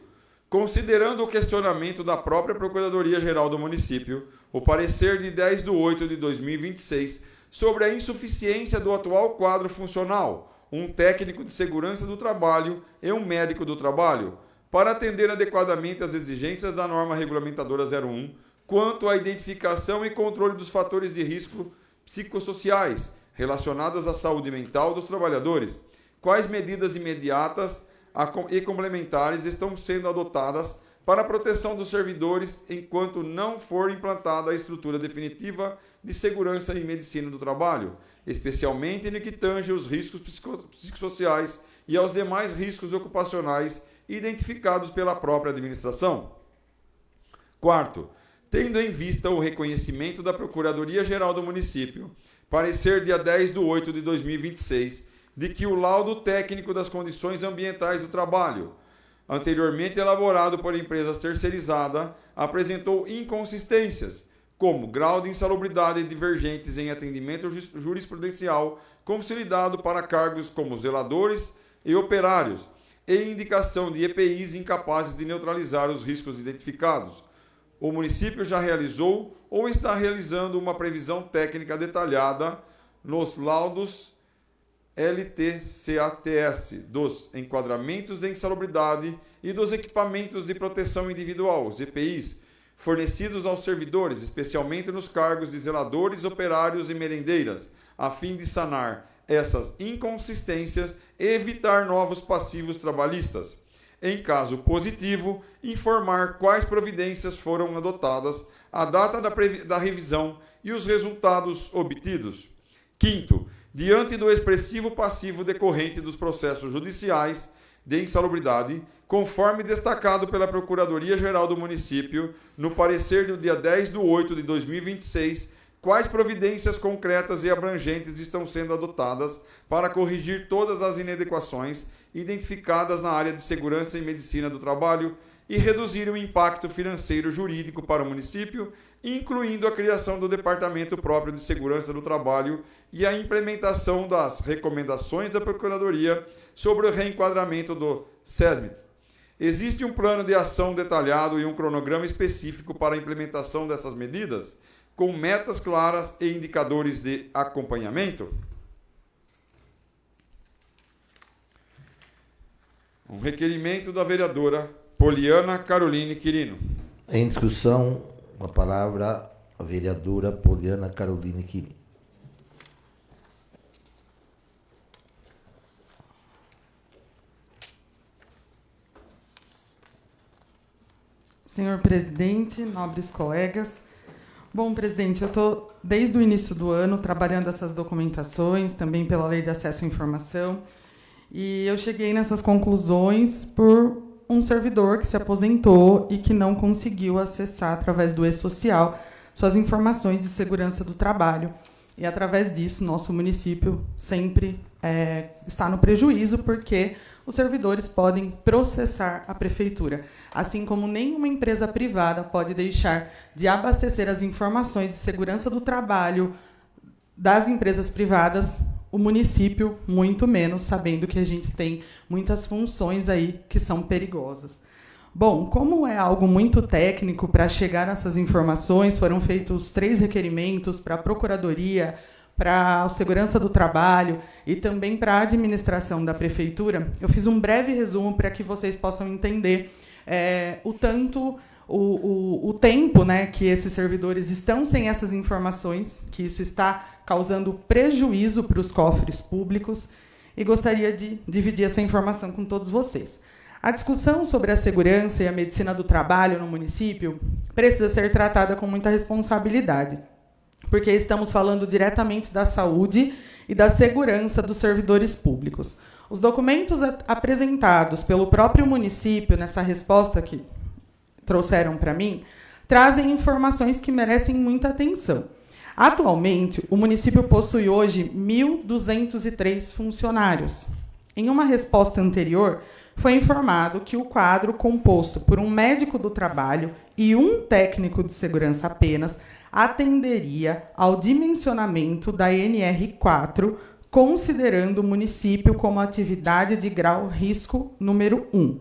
considerando o questionamento da própria Procuradoria-Geral do Município, o parecer de 10/8/2026 sobre a insuficiência do atual quadro funcional, um técnico de segurança do trabalho e um médico do trabalho, para atender adequadamente às exigências da norma regulamentadora 01, quanto à identificação e controle dos fatores de risco psicossociais relacionados à saúde mental dos trabalhadores. Quais medidas imediatas e complementares estão sendo adotadas para a proteção dos servidores enquanto não for implantada a estrutura definitiva de segurança e medicina do trabalho, especialmente no que tange os riscos psicossociais e aos demais riscos ocupacionais identificados pela própria administração. Quarto, tendo em vista o reconhecimento da Procuradoria-Geral do Município, parecer dia 10/8/2026, de que o laudo técnico das condições ambientais do trabalho, anteriormente elaborado por empresas terceirizadas, apresentou inconsistências, como grau de insalubridade divergentes em atendimento jurisprudencial consolidado para cargos como zeladores e operários, e indicação de EPIs incapazes de neutralizar os riscos identificados. O município já realizou ou está realizando uma previsão técnica detalhada nos laudos LTCATS dos enquadramentos de insalubridade e dos equipamentos de proteção individual, os EPIs, fornecidos aos servidores, especialmente nos cargos de zeladores, operários e merendeiras, a fim de sanar essas inconsistências e evitar novos passivos trabalhistas. em caso positivo, informar quais providências foram adotadas, a data da revisão e os resultados obtidos. Quinto, diante do expressivo passivo decorrente dos processos judiciais de insalubridade, conforme destacado pela Procuradoria-Geral do Município, no parecer do dia 10/8/2026, quais providências concretas e abrangentes estão sendo adotadas para corrigir todas as inadequações identificadas na área de segurança e medicina do trabalho e reduzir o impacto financeiro jurídico para o município, incluindo a criação do Departamento próprio de Segurança do Trabalho e a implementação das recomendações da Procuradoria sobre o reenquadramento do SESMIT. Existe um plano de ação detalhado e um cronograma específico para a implementação dessas medidas, com metas claras e indicadores de acompanhamento? Um requerimento da vereadora Poliana Caroline Quirino. Em discussão, a palavra a vereadora Poliana Caroline Quirino. Senhor presidente, nobres colegas. Bom, presidente, eu estou, desde o início do ano, trabalhando essas documentações, também pela Lei de Acesso à Informação, e eu cheguei nessas conclusões por um servidor que se aposentou e que não conseguiu acessar, através do e-social, suas informações de segurança do trabalho. E, através disso, nosso município sempre está no prejuízo, porque os servidores podem processar a prefeitura, assim como nenhuma empresa privada pode deixar de abastecer as informações de segurança do trabalho das empresas privadas, o município, muito menos, sabendo que a gente tem muitas funções aí que são perigosas. Bom, como é algo muito técnico para chegar nessas informações, foram feitos 3 requerimentos para a Procuradoria, para a Segurança do Trabalho e também para a administração da Prefeitura. Eu fiz um breve resumo para que vocês possam entender o tempo, né, que esses servidores estão sem essas informações, que isso está causando prejuízo para os cofres públicos, e gostaria de dividir essa informação com todos vocês. A discussão sobre a segurança e a medicina do trabalho no município precisa ser tratada com muita responsabilidade, porque estamos falando diretamente da saúde e da segurança dos servidores públicos. Os documentos apresentados pelo próprio município nessa resposta que trouxeram para mim trazem informações que merecem muita atenção. Atualmente, o município possui hoje 1.203 funcionários. Em uma resposta anterior, foi informado que o quadro, composto por um médico do trabalho e um técnico de segurança apenas, atenderia ao dimensionamento da NR4, considerando o município como atividade de grau risco número 1.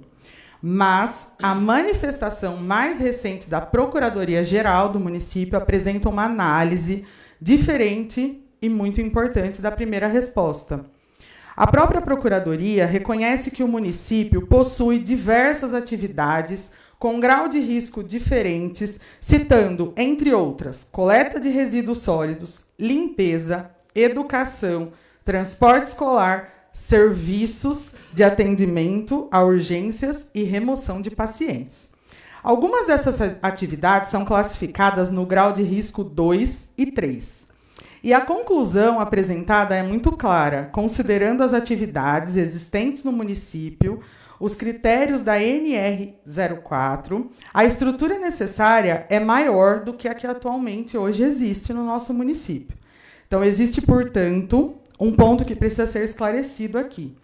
Mas a manifestação mais recente da Procuradoria-Geral do município apresenta uma análise diferente e muito importante da primeira resposta. A própria Procuradoria reconhece que o município possui diversas atividades com grau de risco diferentes, citando, entre outras, coleta de resíduos sólidos, limpeza, educação, transporte escolar, serviços de atendimento a urgências e remoção de pacientes. Algumas dessas atividades são classificadas no grau de risco 2 e 3. E a conclusão apresentada é muito clara, considerando as atividades existentes no município, os critérios da NR04, a estrutura necessária é maior do que a que atualmente hoje existe no nosso município. Então, existe, portanto, um ponto que precisa ser esclarecido aqui.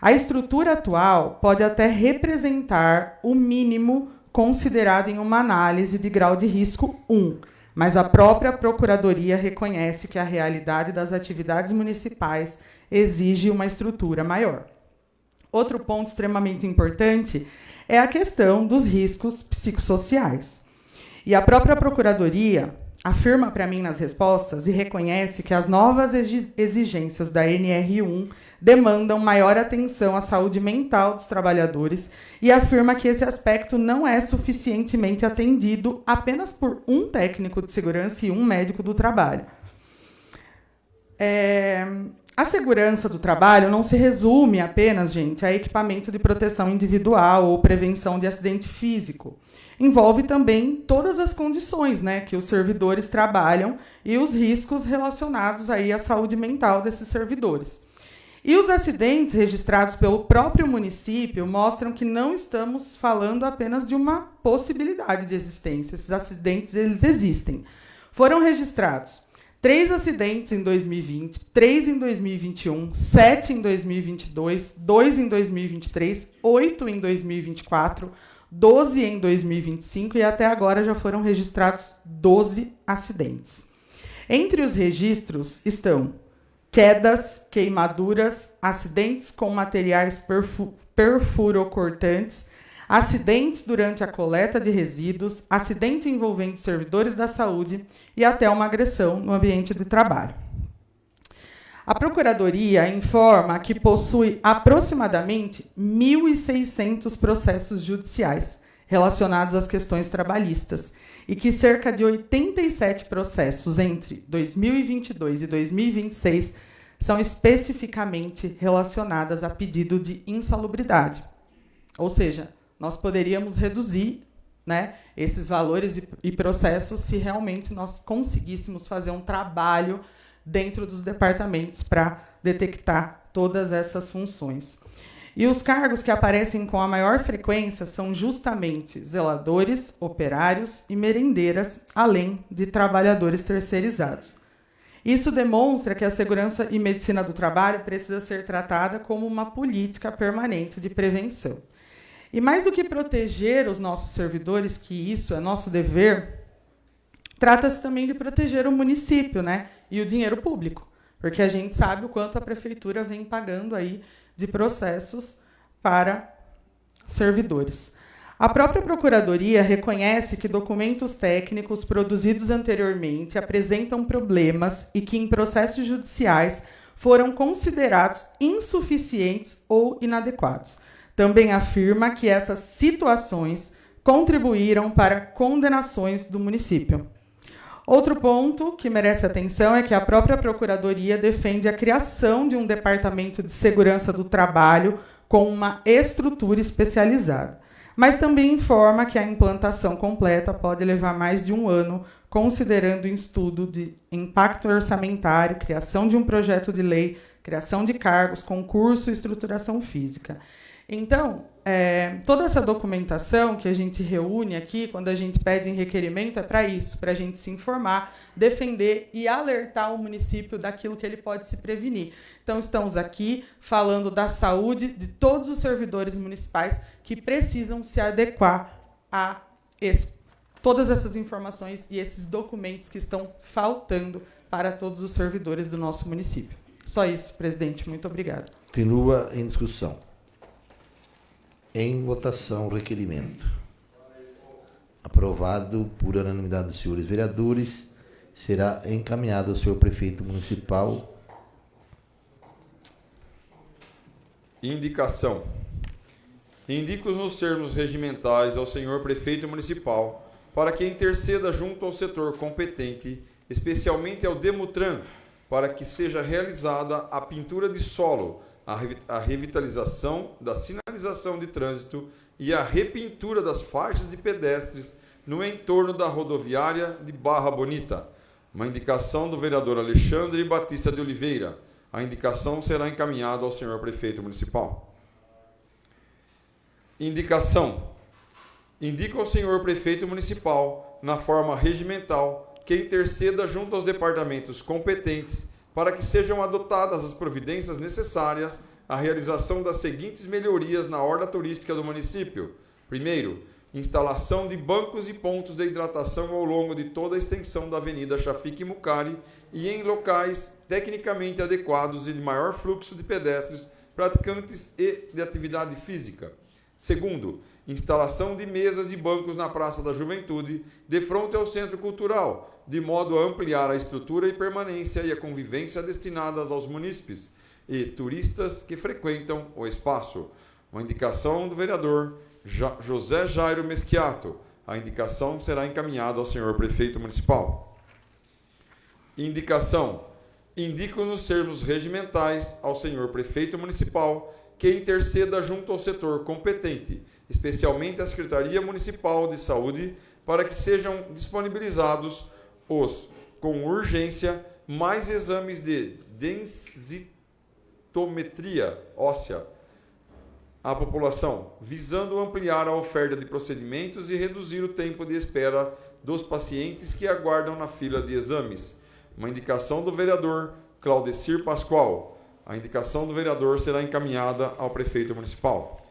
A estrutura atual pode até representar o mínimo considerado em uma análise de grau de risco 1, mas a própria Procuradoria reconhece que a realidade das atividades municipais exige uma estrutura maior. Outro ponto extremamente importante é a questão dos riscos psicossociais. E a própria Procuradoria afirma para mim nas respostas e reconhece que as novas exigências da NR1 demandam maior atenção à saúde mental dos trabalhadores e afirma que esse aspecto não é suficientemente atendido apenas por um técnico de segurança e um médico do trabalho. A segurança do trabalho não se resume apenas, gente, a equipamento de proteção individual ou prevenção de acidente físico. Envolve também todas as condições, né, que os servidores trabalham e os riscos relacionados aí à saúde mental desses servidores. E os acidentes registrados pelo próprio município mostram que não estamos falando apenas de uma possibilidade de existência. Esses acidentes, eles existem. Foram registrados 3 acidentes em 2020, 3 em 2021, 7 em 2022, 2 em 2023, 8 em 2024, 12 em 2025 e até agora já foram registrados 12 acidentes. Entre os registros estão quedas, queimaduras, acidentes com materiais perfurocortantes, acidentes durante a coleta de resíduos, acidente envolvendo servidores da saúde e até uma agressão no ambiente de trabalho. A Procuradoria informa que possui aproximadamente 1.600 processos judiciais relacionados às questões trabalhistas e que cerca de 87 processos entre 2022 e 2026 são especificamente relacionadas a pedido de insalubridade. Ou seja, nós poderíamos reduzir, né, esses valores e processos se realmente nós conseguíssemos fazer um trabalho dentro dos departamentos para detectar todas essas funções. E os cargos que aparecem com a maior frequência são justamente zeladores, operários e merendeiras, além de trabalhadores terceirizados. Isso demonstra que a segurança e medicina do trabalho precisa ser tratada como uma política permanente de prevenção. E mais do que proteger os nossos servidores, que isso é nosso dever, trata-se também de proteger o município, né, e o dinheiro público, porque a gente sabe o quanto a prefeitura vem pagando aí de processos para servidores. A própria Procuradoria reconhece que documentos técnicos produzidos anteriormente apresentam problemas e que, em processos judiciais, foram considerados insuficientes ou inadequados. Também afirma que essas situações contribuíram para condenações do município. Outro ponto que merece atenção é que a própria Procuradoria defende a criação de um departamento de segurança do trabalho com uma estrutura especializada, mas também informa que a implantação completa pode levar mais de 1 ano, considerando o estudo de impacto orçamentário, criação de um projeto de lei, criação de cargos, concurso e estruturação física. Então, toda essa documentação que a gente reúne aqui, quando a gente pede em requerimento, é para isso, para a gente se informar, defender e alertar o município daquilo que ele pode se prevenir. Então, estamos aqui falando da saúde de todos os servidores municipais que precisam se adequar a todas essas informações e esses documentos que estão faltando para todos os servidores do nosso município. Só isso, presidente. Muito obrigada. Continua em discussão. Em votação, o requerimento. Aprovado por unanimidade dos senhores vereadores, será encaminhado ao senhor prefeito municipal. Indicação. Indico nos termos regimentais ao senhor prefeito municipal para que interceda junto ao setor competente, especialmente ao Demutran, para que seja realizada a pintura de solo, a revitalização da sinalização de trânsito e a repintura das faixas de pedestres no entorno da rodoviária de Barra Bonita. Uma indicação do vereador Alexandre Batista de Oliveira. A indicação será encaminhada ao senhor prefeito municipal. Indicação. Indica ao senhor prefeito municipal, na forma regimental, que interceda junto aos departamentos competentes para que sejam adotadas as providências necessárias à realização das seguintes melhorias na orla turística do município. Primeiro, instalação de bancos e pontos de hidratação ao longo de toda a extensão da Avenida Shafiq Mucari e em locais tecnicamente adequados e de maior fluxo de pedestres, praticantes e de atividade física. Segundo, instalação de mesas e bancos na Praça da Juventude, de frente ao Centro Cultural, de modo a ampliar a estrutura e permanência e a convivência destinadas aos munícipes e turistas que frequentam o espaço. Uma indicação do vereador José Jairo Mesquiato. A indicação será encaminhada ao senhor prefeito municipal. Indicação. indico nos termos regimentais ao senhor prefeito municipal que interceda junto ao setor competente, especialmente a Secretaria Municipal de Saúde, para que sejam disponibilizados com urgência mais exames de densitometria óssea à população, visando ampliar a oferta de procedimentos e reduzir o tempo de espera dos pacientes que aguardam na fila de exames. Uma indicação do vereador Claudecir Pascoal. A indicação do vereador será encaminhada ao prefeito municipal.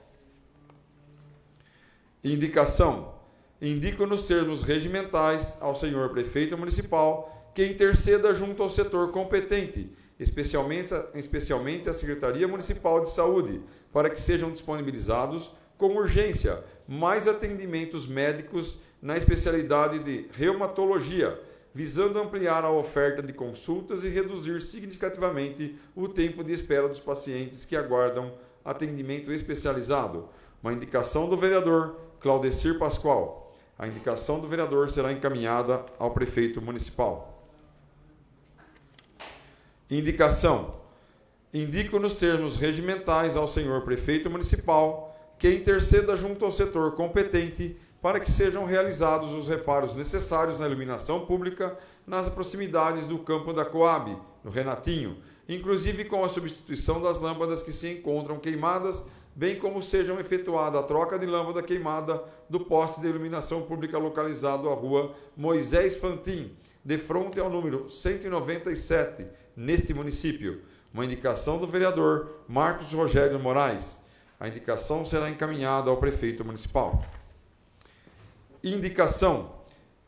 Indicação. Indico nos termos regimentais ao senhor prefeito municipal que interceda junto ao setor competente, especialmente a Secretaria Municipal de Saúde, para que sejam disponibilizados com urgência mais atendimentos médicos na especialidade de reumatologia, visando ampliar a oferta de consultas e reduzir significativamente o tempo de espera dos pacientes que aguardam atendimento especializado. Uma indicação do vereador Claudecir Pascoal. A indicação do vereador será encaminhada ao prefeito municipal. Indicação. Indico nos termos regimentais ao senhor prefeito municipal que interceda junto ao setor competente para que sejam realizados os reparos necessários na iluminação pública nas proximidades do campo da Coab, no Renatinho, inclusive com a substituição das lâmpadas que se encontram queimadas, bem como sejam efetuada a troca de lâmpada queimada do poste de iluminação pública localizado à rua Moisés Fantin, de frente ao número 197, neste município. Uma indicação do vereador Marcos Rogério Moraes. A indicação será encaminhada ao prefeito municipal. Indicação.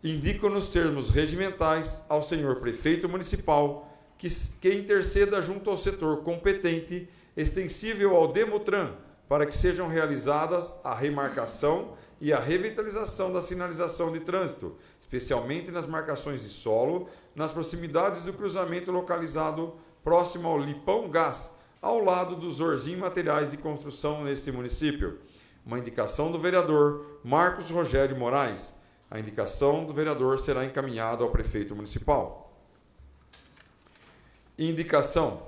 Indico nos termos regimentais ao senhor prefeito municipal que interceda junto ao setor competente, extensível ao Demutran, para que sejam realizadas a remarcação e a revitalização da sinalização de trânsito, especialmente nas marcações de solo, nas proximidades do cruzamento localizado próximo ao Lipão Gás, ao lado dos Zorzim Materiais de Construção neste município. Uma indicação do vereador Marcos Rogério Moraes. A indicação do vereador será encaminhada ao prefeito municipal. Indicação.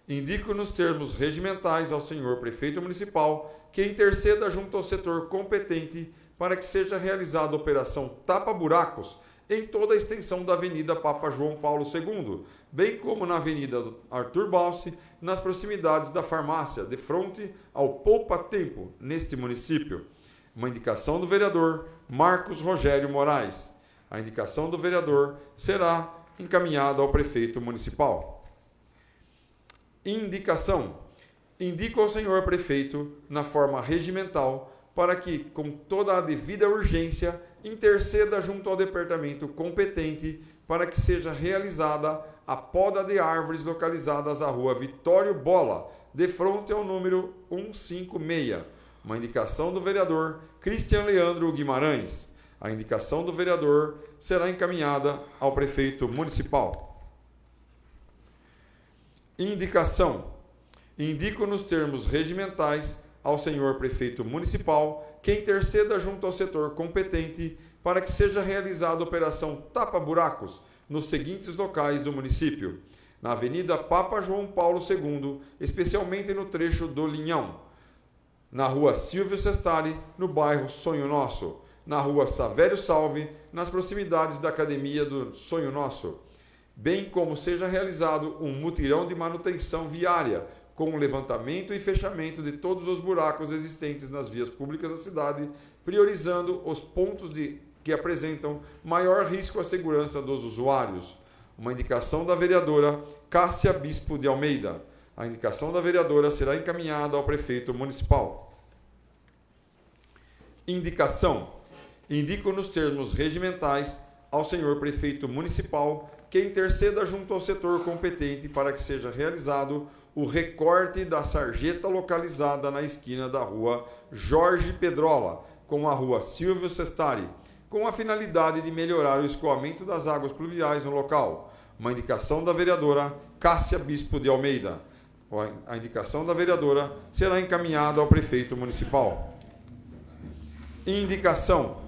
Indico nos termos regimentais ao senhor prefeito municipal que interceda junto ao setor competente para que seja realizada a operação tapa-buracos em toda a extensão da Avenida Papa João Paulo II, bem como na Avenida Arthur Balsi, nas proximidades da farmácia, de frente ao Poupa Tempo, neste município. Uma indicação do vereador Marcos Rogério Moraes. A indicação do vereador será encaminhada ao prefeito municipal. Indicação. Indico ao senhor prefeito, na forma regimental, para que, com toda a devida urgência, interceda junto ao departamento competente para que seja realizada a poda de árvores localizadas à rua Vitório Bola, de frente ao número 156. Uma indicação do vereador Cristian Leandro Guimarães. A indicação do vereador será encaminhada ao prefeito municipal. Indicação. Indico nos termos regimentais ao senhor prefeito municipal que interceda junto ao setor competente para que seja realizada a operação tapa-buracos nos seguintes locais do município: na Avenida Papa João Paulo II, especialmente no trecho do Linhão, na Rua Silvio Sestari, no bairro Sonho Nosso, na Rua Savério Salve, nas proximidades da Academia do Sonho Nosso, bem como seja realizado um mutirão de manutenção viária, com o levantamento e fechamento de todos os buracos existentes nas vias públicas da cidade, priorizando os pontos que apresentam maior risco à segurança dos usuários. Uma indicação da vereadora Cássia Bispo de Almeida. A indicação da vereadora será encaminhada ao prefeito municipal. Indicação. Indico nos termos regimentais ao senhor prefeito municipal que interceda junto ao setor competente para que seja realizado o recorte da sarjeta localizada na esquina da rua Jorge Pedrola com a rua Silvio Sestari, com a finalidade de melhorar o escoamento das águas pluviais no local. Uma indicação da vereadora Cássia Bispo de Almeida. A indicação da vereadora será encaminhada ao prefeito municipal. Indicação.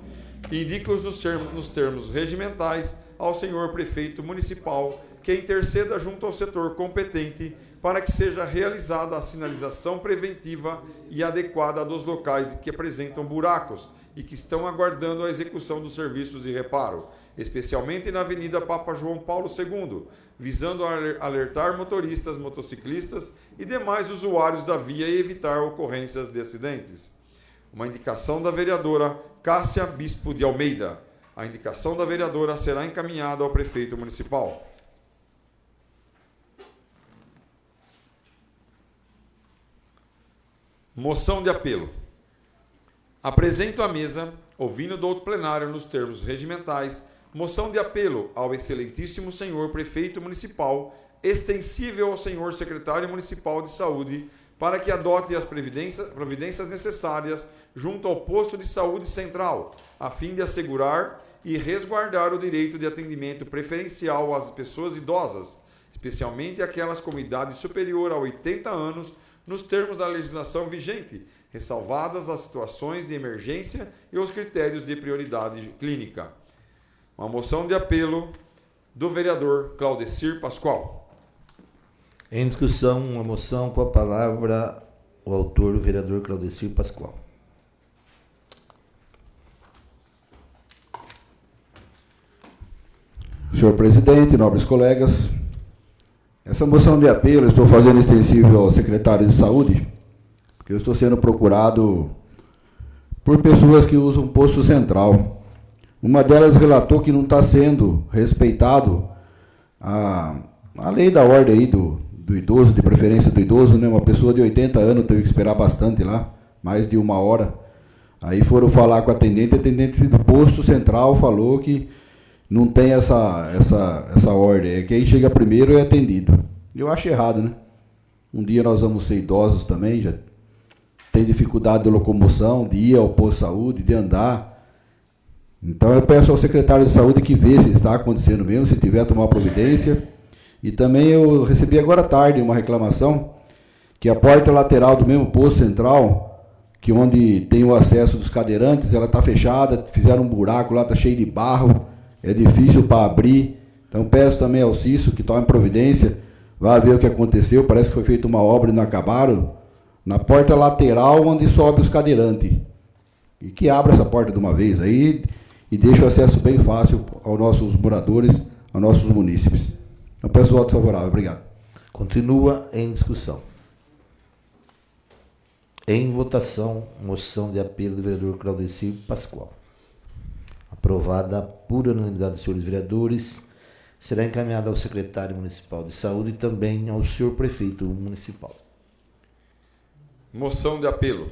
Indico nos termos regimentais ao senhor prefeito municipal que interceda junto ao setor competente para que seja realizada a sinalização preventiva e adequada dos locais que apresentam buracos e que estão aguardando a execução dos serviços de reparo, especialmente na Avenida Papa João Paulo II, visando alertar motoristas, motociclistas e demais usuários da via e evitar ocorrências de acidentes. Uma indicação da vereadora Cássia Bispo de Almeida. A indicação da vereadora será encaminhada ao prefeito municipal. Moção de apelo. Apresento à mesa, ouvindo do outro plenário nos termos regimentais, moção de apelo ao excelentíssimo senhor prefeito municipal, extensível ao senhor secretário municipal de saúde, para que adote as providências necessárias junto ao posto de saúde central, a fim de assegurar e resguardar o direito de atendimento preferencial às pessoas idosas, especialmente aquelas com idade superior a 80 anos, nos termos da legislação vigente, ressalvadas as situações de emergência e os critérios de prioridade clínica. Uma moção de apelo do vereador Claudecir Pascoal. Em discussão, uma moção com a palavra o autor, o vereador Claudecir Pascoal. Senhor presidente, nobres colegas, essa moção de apelo eu estou fazendo extensível ao secretário de saúde, porque eu estou sendo procurado por pessoas que usam posto central. Uma delas relatou que não está sendo respeitado a lei da ordem aí do idoso, de preferência do idoso, né? Uma pessoa de 80 anos teve que esperar bastante lá, mais de 1 hora. Aí foram falar com a atendente do posto central falou que não tem essa ordem, quem chega primeiro é atendido. Eu acho errado, né? Um dia nós vamos ser idosos também, já tem dificuldade de locomoção, de ir ao posto de saúde, de andar. Então eu peço ao secretário de saúde que vê se está acontecendo mesmo, se tiver, tomar providência. E também eu recebi agora à tarde uma reclamação que a porta lateral do mesmo posto central, que onde tem o acesso dos cadeirantes, ela está fechada, fizeram um buraco lá, está cheio de barro, é difícil para abrir. Então peço também ao Cício que tome providência, vá ver o que aconteceu, parece que foi feita uma obra e não acabaram, na porta lateral onde sobe os cadeirantes. E que abra essa porta de uma vez aí e deixe o acesso bem fácil aos nossos moradores, aos nossos munícipes. Eu peço voto favorável. Obrigado. Continua em discussão. Em votação, moção de apelo do vereador Claudecir Pascoal. Aprovada por unanimidade dos senhores vereadores, será encaminhada ao secretário municipal de saúde e também ao senhor prefeito municipal. Moção de apelo.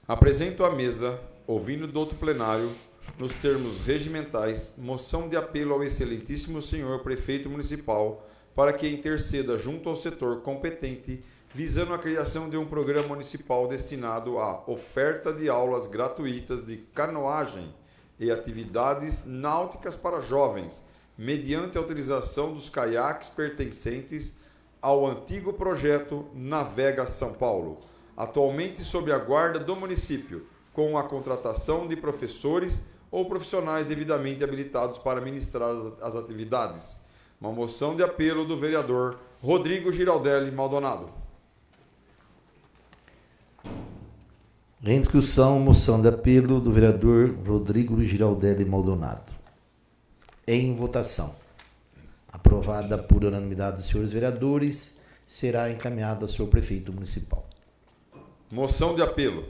Apresento à mesa, ouvindo do outro plenário, nos termos regimentais, moção de apelo ao excelentíssimo senhor prefeito municipal para que interceda junto ao setor competente, visando a criação de um programa municipal destinado à oferta de aulas gratuitas de canoagem e atividades náuticas para jovens, mediante a utilização dos caiaques pertencentes ao antigo projeto Navega São Paulo, atualmente sob a guarda do município, com a contratação de professores ou profissionais devidamente habilitados para ministrar as atividades. Uma moção de apelo do vereador Rodrigo Giraldelli Maldonado. Em discussão, moção de apelo do vereador Rodrigo Giraldelli Maldonado. Em votação. Aprovada por unanimidade dos senhores vereadores, será encaminhada ao senhor prefeito municipal. Moção de apelo.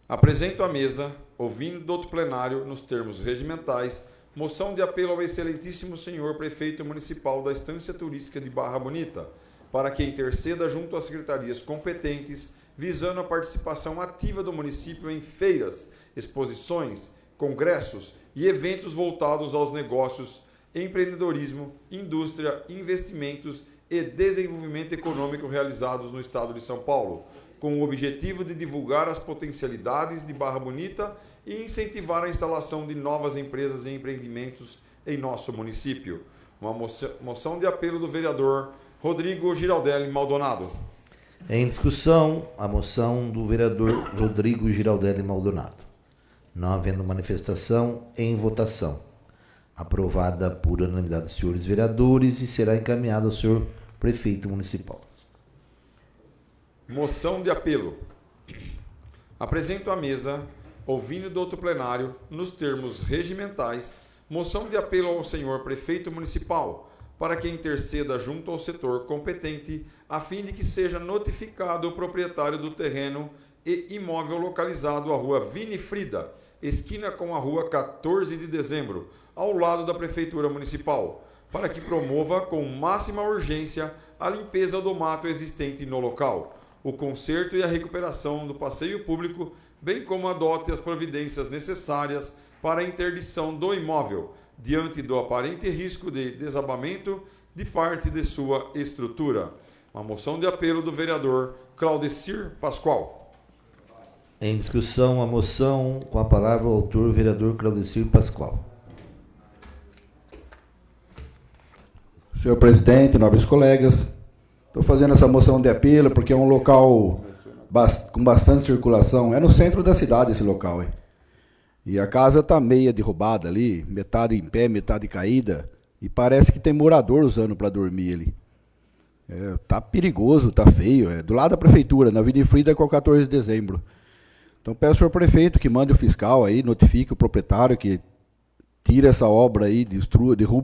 Apresento à mesa, ouvindo do outro plenário, nos termos regimentais, moção de apelo ao excelentíssimo senhor prefeito municipal da Estância Turística de Barra Bonita, para que interceda junto às secretarias competentes, visando a participação ativa do município em feiras, exposições, congressos e eventos voltados aos negócios, empreendedorismo, indústria, investimentos e desenvolvimento econômico realizados no estado de São Paulo, com o objetivo de divulgar as potencialidades de Barra Bonita e incentivar a instalação de novas empresas e empreendimentos em nosso município. Uma moção de apelo do vereador Rodrigo Giraldelli Maldonado. Em discussão, a moção do vereador Rodrigo Giraldelli Maldonado. Não havendo manifestação, em votação. Aprovada por unanimidade dos senhores vereadores e será encaminhada ao senhor prefeito municipal. Moção de apelo. Apresento à mesa, ouvindo do outro plenário, nos termos regimentais, moção de apelo ao senhor prefeito municipal, para que interceda junto ao setor competente, a fim de que seja notificado o proprietário do terreno e imóvel localizado à rua Winifrida, esquina com a rua 14 de dezembro, ao lado da Prefeitura Municipal, para que promova com máxima urgência a limpeza do mato existente no local, o conserto e a recuperação do passeio público, bem como adote as providências necessárias para a interdição do imóvel, diante do aparente risco de desabamento de parte de sua estrutura. Uma moção de apelo do vereador Claudecir Pascoal. Em discussão, a moção, com a palavra o autor, vereador Claudecir Pascoal. Senhor presidente, nobres colegas, estou fazendo essa moção de apelo porque é um local com bastante circulação. É no centro da cidade esse local. E a casa está meia derrubada ali, metade em pé, metade caída. E parece que tem morador usando para dormir ali. Tá perigoso, tá feio. É do lado da prefeitura, na Winifrida com o 14 de dezembro. Então peço ao senhor prefeito que mande o fiscal aí, notifique o proprietário que tira essa obra aí,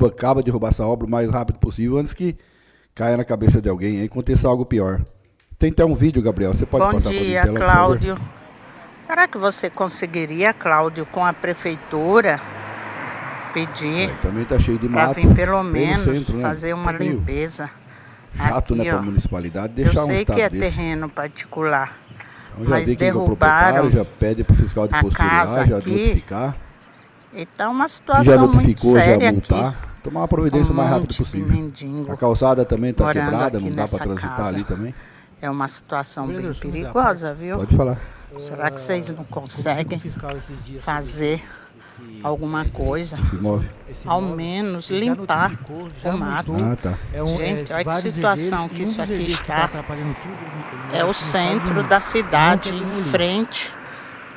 acaba de derrubar essa obra o mais rápido possível, antes que caia na cabeça de alguém e aconteça algo pior. Tem até um vídeo, Gabriel, você pode passar para mim? Bom dia, Cláudio. Será que você conseguiria, Cláudio, com a prefeitura, pedir também tá cheio de mato, vir pelo menos centro, fazer uma limpeza? Chato, aqui, né, para a municipalidade deixar um estado desse. Eu sei que é terreno particular, então, já mas vi quem é o proprietário, já pede para o fiscal de postura lá, já notificar. Então, uma situação já notificou, muito séria já multar, aqui. Tomar uma providência o mais rápido possível. A calçada também está quebrada, não dá para transitar casa. Ali também. É uma situação bem perigosa, viu? Pode falar. Será que vocês não conseguem fazer alguma coisa? Ao menos limpar o mato. Tá. Gente, olha que situação que isso aqui está. É o centro da cidade, em frente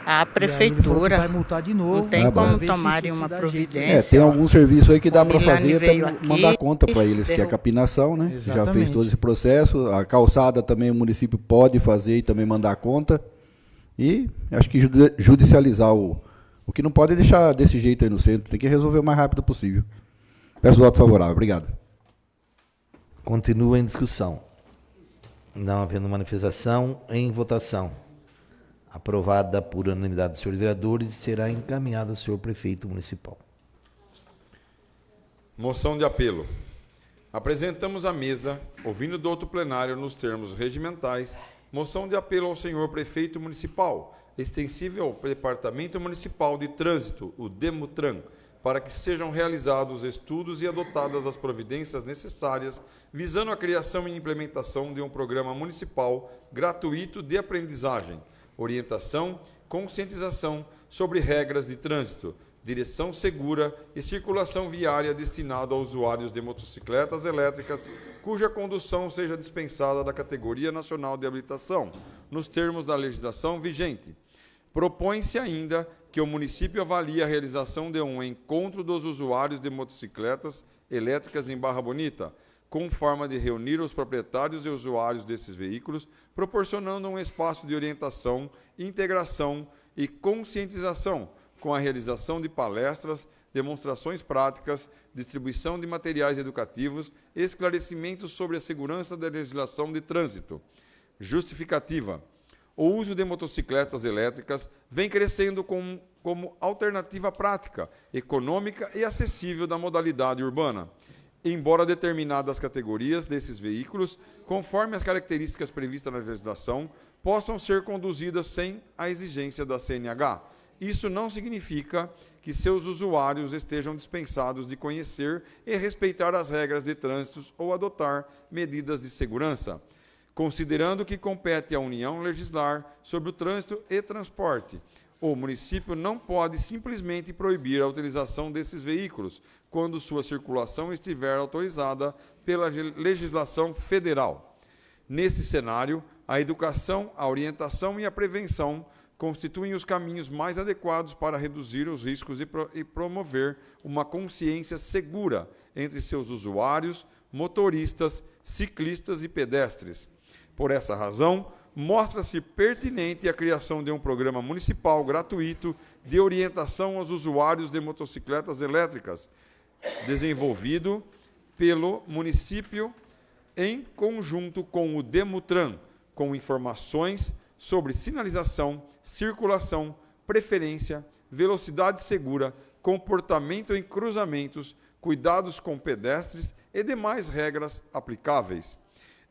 à prefeitura. Vai multar de novo. Não tem como tomarem uma providência. Tem algum serviço aí que dá para Milani fazer, até veio mandar aqui, conta para eles, que é a capinação, né? Exatamente. Já fez todo esse processo. A calçada também o município pode fazer e também mandar conta. E acho que judicializar o que não pode deixar desse jeito aí no centro. Tem que resolver o mais rápido possível. Peço voto favorável. Obrigado. Continua em discussão. Não havendo manifestação, em votação. Aprovada por unanimidade dos senhores vereadores e será encaminhada ao senhor prefeito municipal. Moção de apelo. Apresentamos à mesa, ouvindo do outro plenário nos termos regimentais, moção de apelo ao senhor prefeito municipal, extensível ao Departamento Municipal de Trânsito, o DEMUTRAN, para que sejam realizados estudos e adotadas as providências necessárias, visando a criação e implementação de um programa municipal gratuito de aprendizagem, orientação, conscientização sobre regras de trânsito, direção segura e circulação viária destinado a usuários de motocicletas elétricas cuja condução seja dispensada da categoria nacional de habilitação, nos termos da legislação vigente. Propõe-se ainda que o município avalie a realização de um encontro dos usuários de motocicletas elétricas em Barra Bonita, com forma de reunir os proprietários e usuários desses veículos, proporcionando um espaço de orientação, integração e conscientização, com a realização de palestras, demonstrações práticas, distribuição de materiais educativos e esclarecimentos sobre a segurança da legislação de trânsito. Justificativa. O uso de motocicletas elétricas vem crescendo como alternativa prática, econômica e acessível da modalidade urbana. Embora determinadas categorias desses veículos, conforme as características previstas na legislação, possam ser conduzidas sem a exigência da CNH. Isso não significa que seus usuários estejam dispensados de conhecer e respeitar as regras de trânsito ou adotar medidas de segurança. Considerando que compete à União legislar sobre o trânsito e transporte, o município não pode simplesmente proibir a utilização desses veículos quando sua circulação estiver autorizada pela legislação federal. Nesse cenário, a educação, a orientação e a prevenção constituem os caminhos mais adequados para reduzir os riscos e promover uma consciência segura entre seus usuários, motoristas, ciclistas e pedestres. Por essa razão, mostra-se pertinente a criação de um programa municipal gratuito de orientação aos usuários de motocicletas elétricas, desenvolvido pelo município em conjunto com o Demutran, com informações sobre sinalização, circulação, preferência, velocidade segura, comportamento em cruzamentos, cuidados com pedestres e demais regras aplicáveis.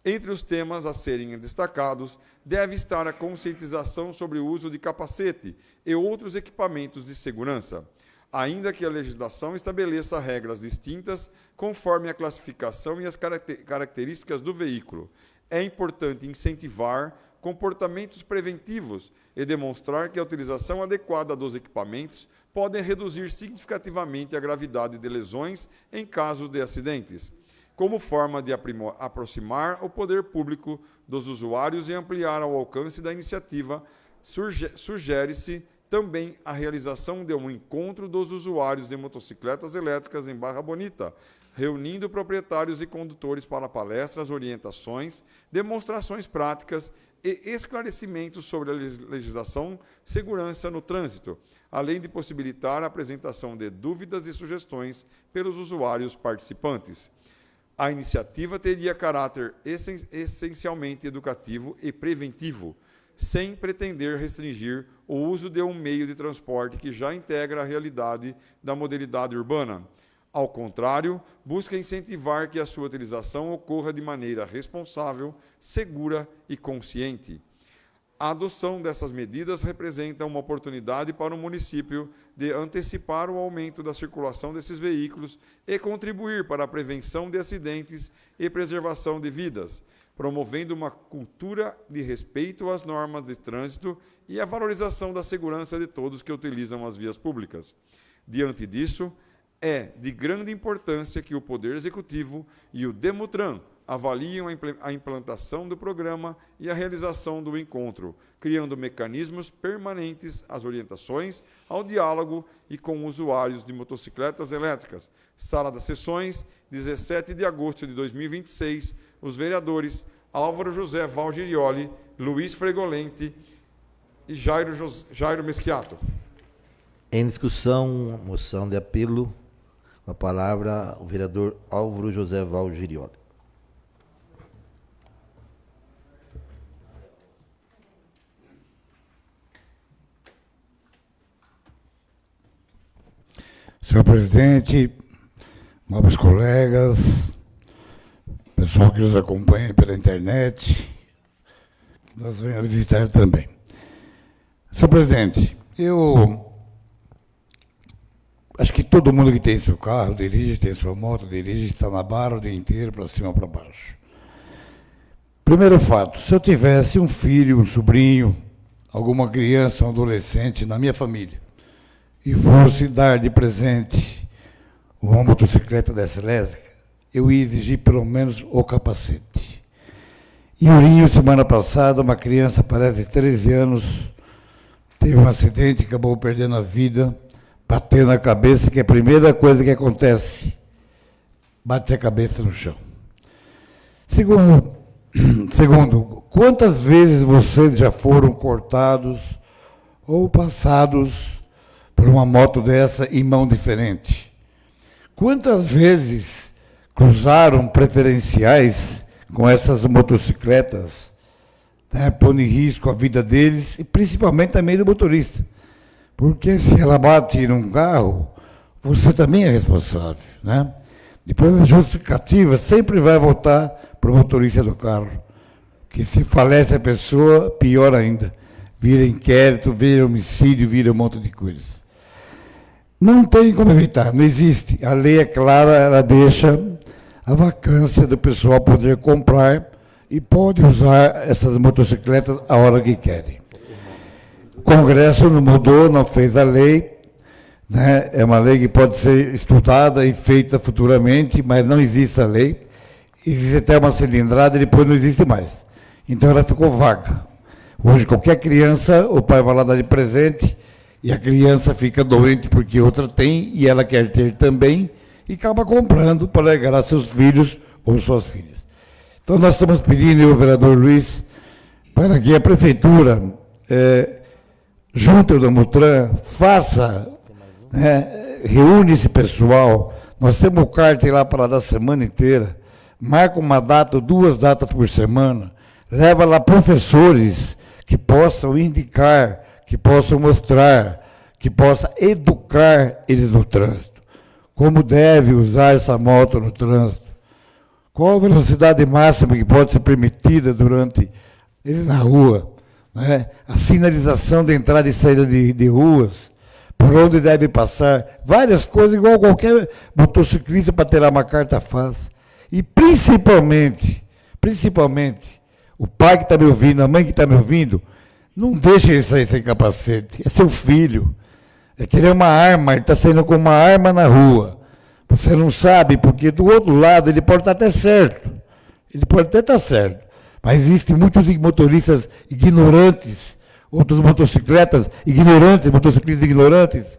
Entre os temas a serem destacados, deve estar a conscientização sobre o uso de capacete e outros equipamentos de segurança, ainda que a legislação estabeleça regras distintas conforme a classificação e as características do veículo. É importante incentivar comportamentos preventivos e demonstrar que a utilização adequada dos equipamentos pode reduzir significativamente a gravidade de lesões em caso de acidentes. Como forma de aproximar o poder público dos usuários e ampliar o alcance da iniciativa, sugere-se também a realização de um encontro dos usuários de motocicletas elétricas em Barra Bonita, reunindo proprietários e condutores para palestras, orientações, demonstrações práticas e esclarecimentos sobre a legislação segurança no trânsito, além de possibilitar a apresentação de dúvidas e sugestões pelos usuários participantes. A iniciativa teria caráter essencialmente educativo e preventivo, sem pretender restringir o uso de um meio de transporte que já integra a realidade da modalidade urbana. Ao contrário, busca incentivar que a sua utilização ocorra de maneira responsável, segura e consciente. A adoção dessas medidas representa uma oportunidade para o município de antecipar o aumento da circulação desses veículos e contribuir para a prevenção de acidentes e preservação de vidas, promovendo uma cultura de respeito às normas de trânsito e a valorização da segurança de todos que utilizam as vias públicas. Diante disso, é de grande importância que o Poder Executivo e o Demutran avaliem a implantação do programa e a realização do encontro, criando mecanismos permanentes às orientações, ao diálogo e com usuários de motocicletas elétricas. Sala das Sessões, 17 de agosto de 2026, os vereadores Álvaro José Valgirioli, Luiz Fregolente e Jairo Mesquiato. Em discussão, moção de apelo, com a palavra o vereador Álvaro José Valgirioli. Senhor presidente, nobres colegas, pessoal que nos acompanha pela internet, que nós venhamos visitar também. Senhor presidente, eu acho que todo mundo que tem seu carro, dirige, tem sua moto, dirige, está na barra o dia inteiro, para cima ou para baixo. Primeiro fato, se eu tivesse um filho, um sobrinho, alguma criança, um adolescente na minha família, e fosse dar de presente uma motocicleta dessa elétrica, eu ia exigir pelo menos o capacete. Em Ourinho, semana passada, uma criança, parece de 13 anos, teve um acidente e acabou perdendo a vida, batendo a cabeça, que é a primeira coisa que acontece, bate a cabeça no chão. Segundo, quantas vezes vocês já foram cortados ou passados por uma moto dessa em mão diferente? Quantas vezes cruzaram preferenciais com essas motocicletas, né, pondo em risco a vida deles e principalmente também do motorista? Porque se ela bate num carro, você também é responsável, né? Depois a justificativa sempre vai voltar para o motorista do carro, que se falece a pessoa, pior ainda, vira inquérito, vira homicídio, vira um monte de coisas. Não tem como evitar, não existe. A lei é clara, ela deixa a vacância do pessoal poder comprar e pode usar essas motocicletas a hora que querem. O Congresso não mudou, não fez a lei, né? É uma lei que pode ser estudada e feita futuramente, mas não existe a lei. Existe até uma cilindrada e depois não existe mais. Então ela ficou vaga. Hoje, qualquer criança, o pai vai lá dar de presente e a criança fica doente porque outra tem e ela quer ter também e acaba comprando para regalar seus filhos ou suas filhas. Então, nós estamos pedindo, o vereador Luiz, para que a prefeitura, junto ao Demutran, faça, reúne esse pessoal. Nós temos o cárter lá para dar a semana inteira, marca uma data, 2 datas por semana, leva lá professores que possam indicar, que possam mostrar, que possam educar eles no trânsito. Como deve usar essa moto no trânsito. Qual a velocidade máxima que pode ser permitida durante eles na rua. Né? A sinalização de entrada e saída de ruas, por onde deve passar, várias coisas, igual qualquer motociclista para ter lá uma carta faz. E principalmente, o pai que está me ouvindo, a mãe que está me ouvindo, não deixe ele sair sem capacete. É seu filho. É que ele é uma arma, ele está saindo com uma arma na rua. Você não sabe, porque do outro lado ele pode estar até certo. Ele pode até estar certo. Mas existem muitos motoristas ignorantes, outros motociclistas ignorantes,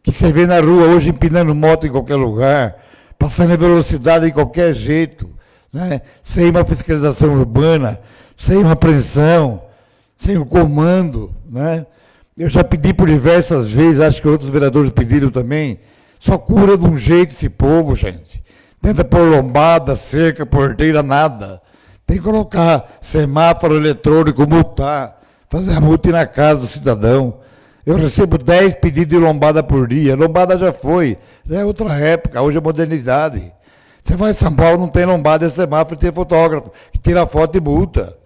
que você vê na rua hoje empinando moto em qualquer lugar, passando a velocidade de qualquer jeito, né? Sem uma fiscalização urbana, sem uma apreensão, sem o comando. Né? Eu já pedi por diversas vezes, acho que outros vereadores pediram também, só cura de um jeito esse povo, gente. Tenta pôr lombada, cerca, porteira, nada. Tem que colocar semáforo eletrônico, multar, fazer a multa na casa do cidadão. Eu recebo 10 pedidos de lombada por dia. Lombada já foi, já é outra época, hoje é modernidade. Você vai em São Paulo, não tem lombada, é semáforo, tem fotógrafo, que tira foto e multa.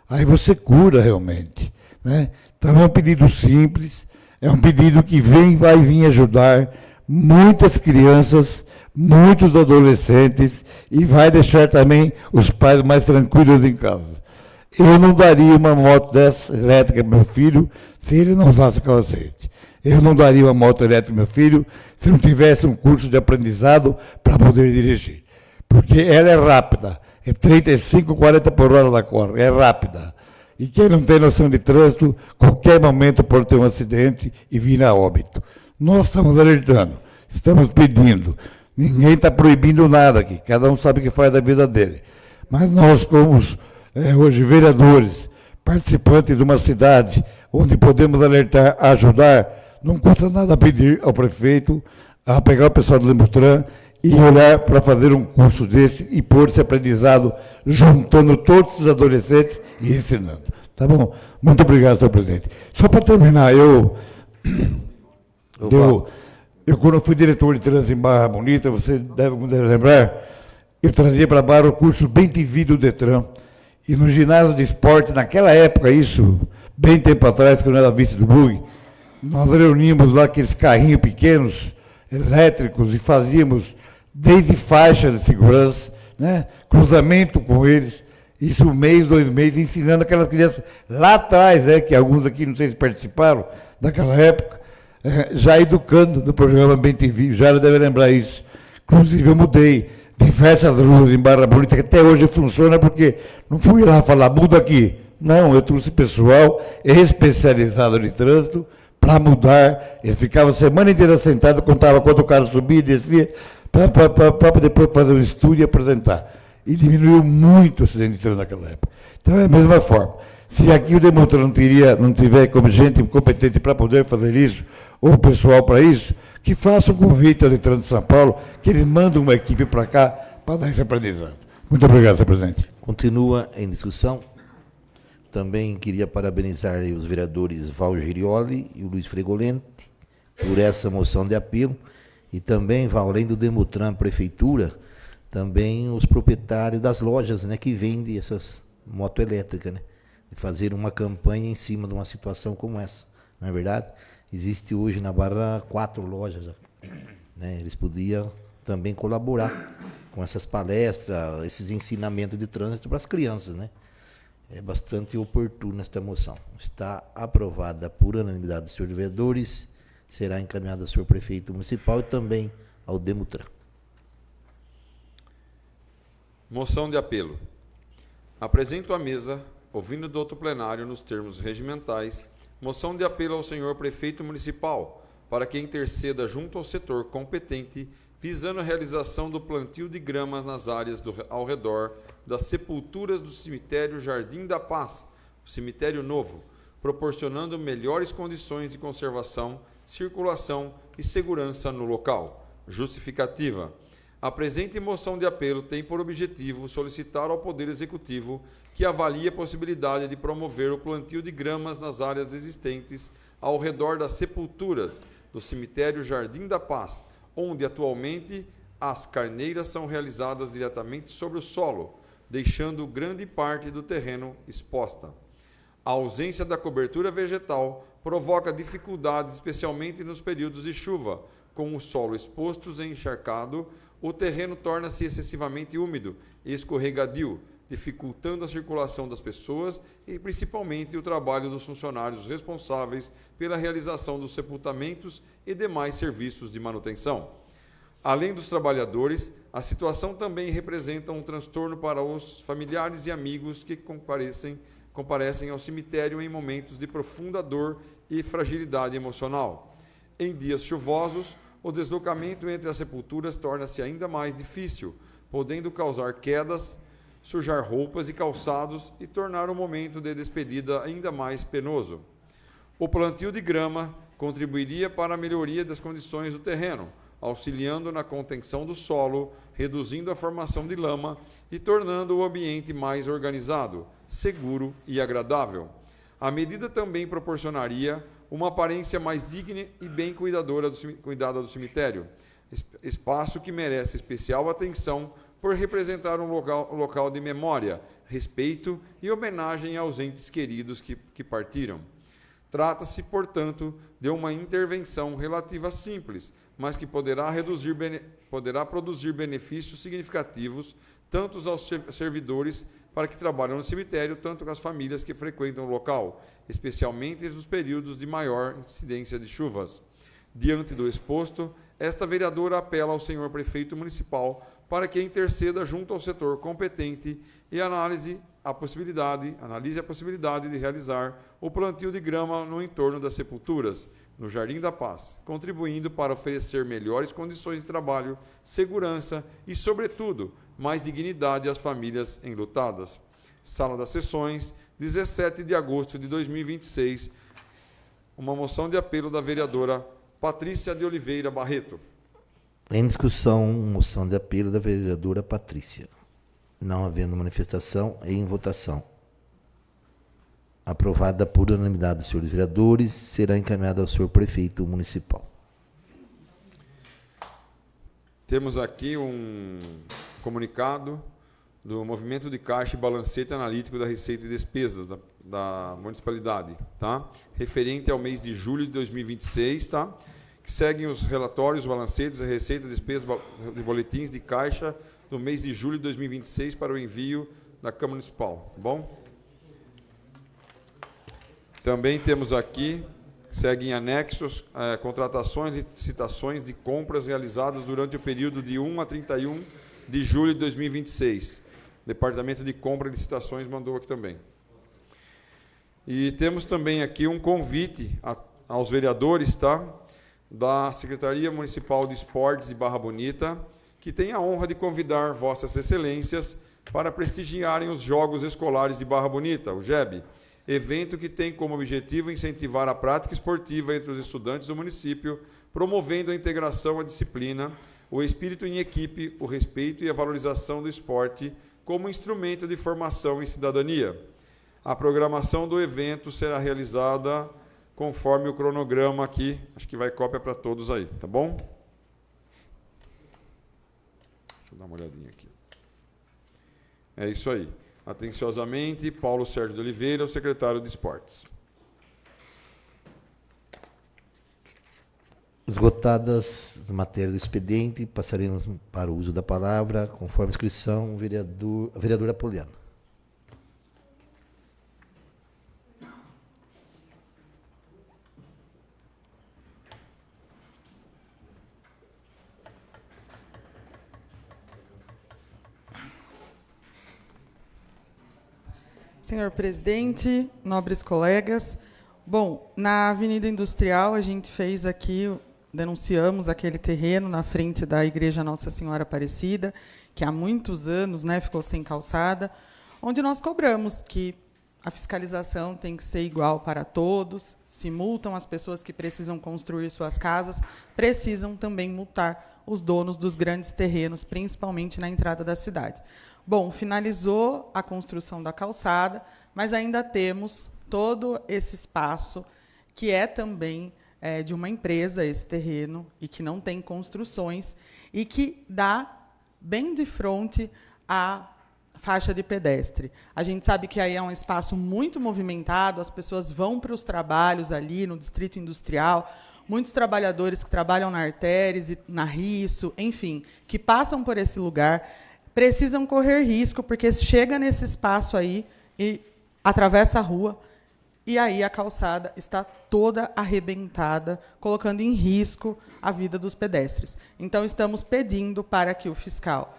Aí você cura realmente. Né? Então é um pedido simples, é um pedido que vai vir ajudar muitas crianças, muitos adolescentes e vai deixar também os pais mais tranquilos em casa. Eu não daria uma moto dessa elétrica para meu filho se ele não usasse capacete. Eu não daria uma moto elétrica para meu filho se não tivesse um curso de aprendizado para poder dirigir. Porque ela é rápida, é 35, 40 por hora ela corre, é rápida. E quem não tem noção de trânsito, qualquer momento pode ter um acidente e vir a óbito. Nós estamos alertando, estamos pedindo. Ninguém está proibindo nada aqui, cada um sabe o que faz da vida dele. Mas nós, como hoje vereadores, participantes de uma cidade onde podemos alertar, ajudar, não custa nada pedir ao prefeito a pegar o pessoal do Demutran e olhar para fazer um curso desse e pôr esse aprendizado, juntando todos os adolescentes e ensinando. Tá bom? Muito obrigado, senhor presidente. Só para terminar, eu quando fui diretor de trânsito em Barra Bonita, você deve lembrar, eu trazia para Barra o curso Bem TV do Detran. E no ginásio de esporte, naquela época, isso, bem tempo atrás, quando eu era vice do BUG, nós reuníamos lá aqueles carrinhos pequenos, elétricos, e fazíamos desde faixas de segurança, né, cruzamento com eles, isso 1 mês, 2 meses, ensinando aquelas crianças lá atrás, que alguns aqui não sei se participaram daquela época, já educando no programa Bem TV, já deve lembrar isso. Inclusive eu mudei diversas ruas em Barra Bonita, que até hoje funciona, porque não fui lá falar, muda aqui. Não, eu trouxe pessoal especializado em trânsito para mudar. Eles ficavam a semana inteira sentados, contava quando o carro subia e descia, para depois fazer um estudo e apresentar. E diminuiu muito o acidente de trânsito naquela época. Então é a mesma forma. Se aqui o Demutran não tiver como gente competente para poder fazer isso, ou pessoal para isso, que faça um convite ao Detran de São Paulo, que eles mandem uma equipe para cá para dar esse aprendizado. Muito obrigado, senhor presidente. Continua em discussão. Também queria parabenizar os vereadores Val Girioli e o Luiz Fregolente por essa moção de apelo. E também, Val, além do Demutran, Prefeitura, também os proprietários das lojas, né, que vendem essas motos elétricas, né, de fazer uma campanha em cima de uma situação como essa. Não é verdade? Existe hoje na Barra 4 lojas, né? Eles podiam também colaborar com essas palestras, esses ensinamentos de trânsito para as crianças, né? É bastante oportuna esta moção. Está aprovada por unanimidade dos senhores vereadores, será encaminhada ao senhor prefeito municipal e também ao Demutran. Moção de apelo. Apresento à mesa ouvindo do outro plenário nos termos regimentais, moção de apelo ao senhor prefeito municipal para que interceda junto ao setor competente visando a realização do plantio de grama nas áreas ao redor das sepulturas do cemitério Jardim da Paz, o cemitério novo, proporcionando melhores condições de conservação, circulação e segurança no local. Justificativa. A presente moção de apelo tem por objetivo solicitar ao Poder Executivo que avalie a possibilidade de promover o plantio de gramas nas áreas existentes ao redor das sepulturas do cemitério Jardim da Paz, onde atualmente as carneiras são realizadas diretamente sobre o solo, deixando grande parte do terreno exposta. A ausência da cobertura vegetal provoca dificuldades, especialmente nos períodos de chuva. Com o solo exposto e encharcado, o terreno torna-se excessivamente úmido e escorregadio, dificultando a circulação das pessoas e principalmente o trabalho dos funcionários responsáveis pela realização dos sepultamentos e demais serviços de manutenção. Além dos trabalhadores, a situação também representa um transtorno para os familiares e amigos que comparecem ao cemitério em momentos de profunda dor e fragilidade emocional. Em dias chuvosos, o deslocamento entre as sepulturas torna-se ainda mais difícil, podendo causar quedas, sujar roupas e calçados e tornar o momento de despedida ainda mais penoso. O plantio de grama contribuiria para a melhoria das condições do terreno, auxiliando na contenção do solo, reduzindo a formação de lama e tornando o ambiente mais organizado, seguro e agradável. A medida também proporcionaria uma aparência mais digna e bem cuidada do cemitério, espaço que merece especial atenção por representar um local de memória, respeito e homenagem aos entes queridos que partiram. Trata-se, portanto, de uma intervenção relativa simples, mas que poderá produzir benefícios significativos tanto aos servidores para que trabalham no cemitério, tanto às famílias que frequentam o local, especialmente nos períodos de maior incidência de chuvas. Diante do exposto, esta vereadora apela ao senhor prefeito municipal para que interceda junto ao setor competente e analise a possibilidade de realizar o plantio de grama no entorno das sepulturas, no Jardim da Paz, contribuindo para oferecer melhores condições de trabalho, segurança e, sobretudo, mais dignidade às famílias enlutadas. Sala das Sessões, 17 de agosto de 2026. Uma moção de apelo da vereadora Patrícia de Oliveira Barreto. Em discussão, moção de apelo da vereadora Patrícia. Não havendo manifestação, em votação. Aprovada por unanimidade dos senhores vereadores, será encaminhada ao senhor prefeito municipal. Temos aqui um comunicado do Movimento de Caixa e Balancete Analítico da Receita e Despesas da municipalidade, tá? Referente ao mês de julho de 2026, tá? Que seguem os relatórios, balancetes, receitas, despesas de boletins de caixa do mês de julho de 2026 para o envio da Câmara Municipal, tá bom? Também temos aqui, seguem anexos, contratações e licitações de compras realizadas durante o período de 1 a 31 de julho de 2026. O Departamento de Compra e Licitações mandou aqui também. E temos também aqui um convite aos vereadores, tá? Da Secretaria Municipal de Esportes de Barra Bonita, que tem a honra de convidar Vossas Excelências para prestigiarem os Jogos Escolares de Barra Bonita, o JEB, evento que tem como objetivo incentivar a prática esportiva entre os estudantes do município, promovendo a integração, a disciplina, o espírito em equipe, o respeito e a valorização do esporte como instrumento de formação e cidadania. A programação do evento será realizada conforme o cronograma aqui, acho que vai cópia para todos aí, tá bom? Deixa eu dar uma olhadinha aqui. É isso aí. Atenciosamente, Paulo Sérgio de Oliveira, o secretário de Esportes. Esgotadas as matérias do expediente, passaremos para o uso da palavra, conforme a inscrição, a vereadora Poliana. Senhor presidente, nobres colegas. Bom, na Avenida Industrial, a gente fez aqui, denunciamos aquele terreno na frente da Igreja Nossa Senhora Aparecida, que há muitos anos, né, ficou sem calçada, onde nós cobramos que a fiscalização tem que ser igual para todos, se multam as pessoas que precisam construir suas casas, precisam também multar os donos dos grandes terrenos, principalmente na entrada da cidade. Bom, finalizou a construção da calçada, mas ainda temos todo esse espaço, que é também de uma empresa, esse terreno, e que não tem construções, e que dá bem de frente à faixa de pedestre. A gente sabe que aí é um espaço muito movimentado, as pessoas vão para os trabalhos ali no Distrito Industrial, muitos trabalhadores que trabalham na Artéries e na Risso, enfim, que passam por esse lugar, precisam correr risco, porque chega nesse espaço aí e atravessa a rua, e aí a calçada está toda arrebentada, colocando em risco a vida dos pedestres. Então, estamos pedindo para que o fiscal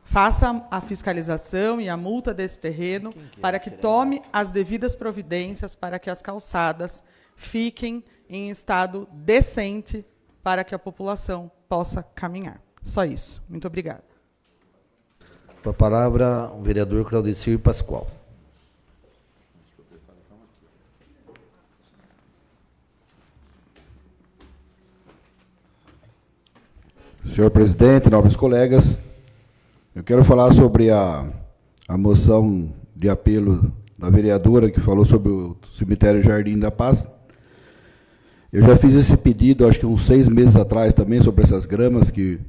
faça a fiscalização e a multa desse terreno, para que tome as devidas providências para que as calçadas fiquem em estado decente para que a população possa caminhar. Só isso. Muito obrigada. Com a palavra, o vereador Claudecir Pascoal. Senhor presidente, nobres colegas, eu quero falar sobre a moção de apelo da vereadora que falou sobre o cemitério Jardim da Paz. Eu já fiz esse pedido, acho que uns 6 meses atrás também, sobre essas gramas, que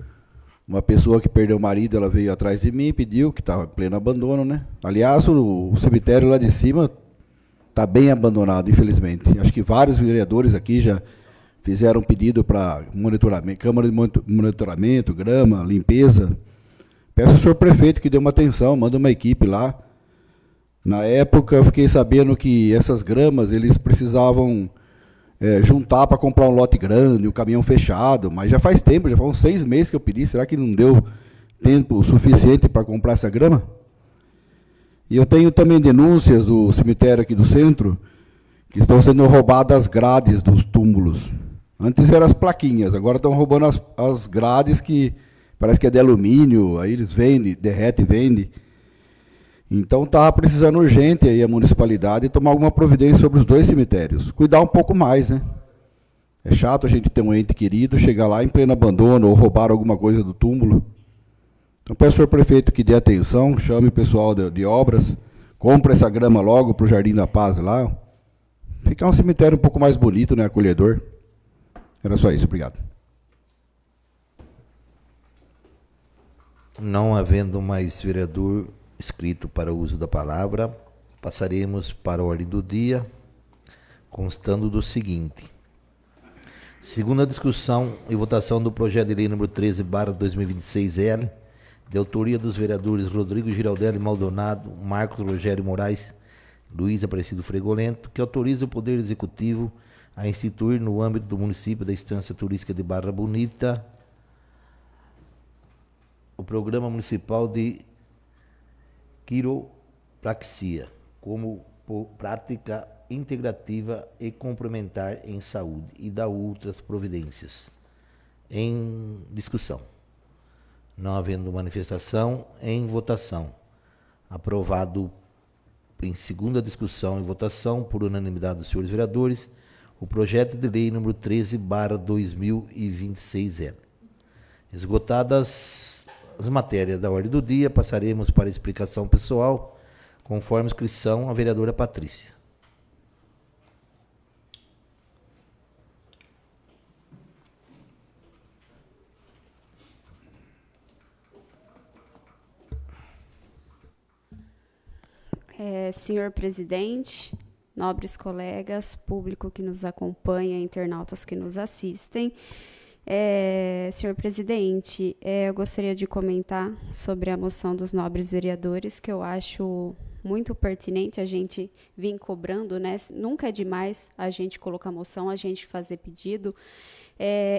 uma pessoa que perdeu o marido, ela veio atrás de mim e pediu, que estava em pleno abandono, né? Aliás, o cemitério lá de cima está bem abandonado, infelizmente. Acho que vários vereadores aqui já fizeram pedido para monitoramento, câmara de monitoramento, grama, limpeza. Peço ao senhor prefeito que dê uma atenção, manda uma equipe lá. Na época, eu fiquei sabendo que essas gramas, eles precisavam juntar para comprar um lote grande, um caminhão fechado, mas já faz tempo, já faz uns 6 meses que eu pedi, será que não deu tempo suficiente para comprar essa grama? E eu tenho também denúncias do cemitério aqui do centro, que estão sendo roubadas as grades dos túmulos. Antes eram as plaquinhas, agora estão roubando as grades, que parece que é de alumínio, aí eles vendem, derrete e vendem. Então está precisando urgente aí a municipalidade tomar alguma providência sobre os 2 cemitérios. Cuidar um pouco mais, né? É chato a gente ter um ente querido, chegar lá em pleno abandono ou roubar alguma coisa do túmulo. Então peço ao senhor prefeito que dê atenção, chame o pessoal de obras, compre essa grama logo para o Jardim da Paz lá. Ficar um cemitério um pouco mais bonito, né, acolhedor. Era só isso, obrigado. Não havendo mais vereador inscrito para o uso da palavra, passaremos para a ordem do dia, constando do seguinte. Segunda discussão e votação do projeto de lei número 13/2026L, de autoria dos vereadores Rodrigo Giraldelli Maldonado, Marcos Rogério Moraes, Luiz Aparecido Fregolento, que autoriza o Poder Executivo a instituir no âmbito do município da Estância Turística de Barra Bonita o Programa Municipal de Quiropraxia, como prática integrativa e complementar em saúde, e da outras providências. Em discussão. Não havendo manifestação, em votação. Aprovado em segunda discussão e votação, por unanimidade dos senhores vereadores, o projeto de lei número 13/2026L. Esgotadas as matérias da ordem do dia, passaremos para a explicação pessoal, conforme inscrição, a vereadora Patrícia. Senhor presidente, nobres colegas, público que nos acompanha, internautas que nos assistem, senhor presidente, eu gostaria de comentar sobre a moção dos nobres vereadores, que eu acho muito pertinente a gente vir cobrando, né? Nunca é demais a gente colocar moção, a gente fazer pedido.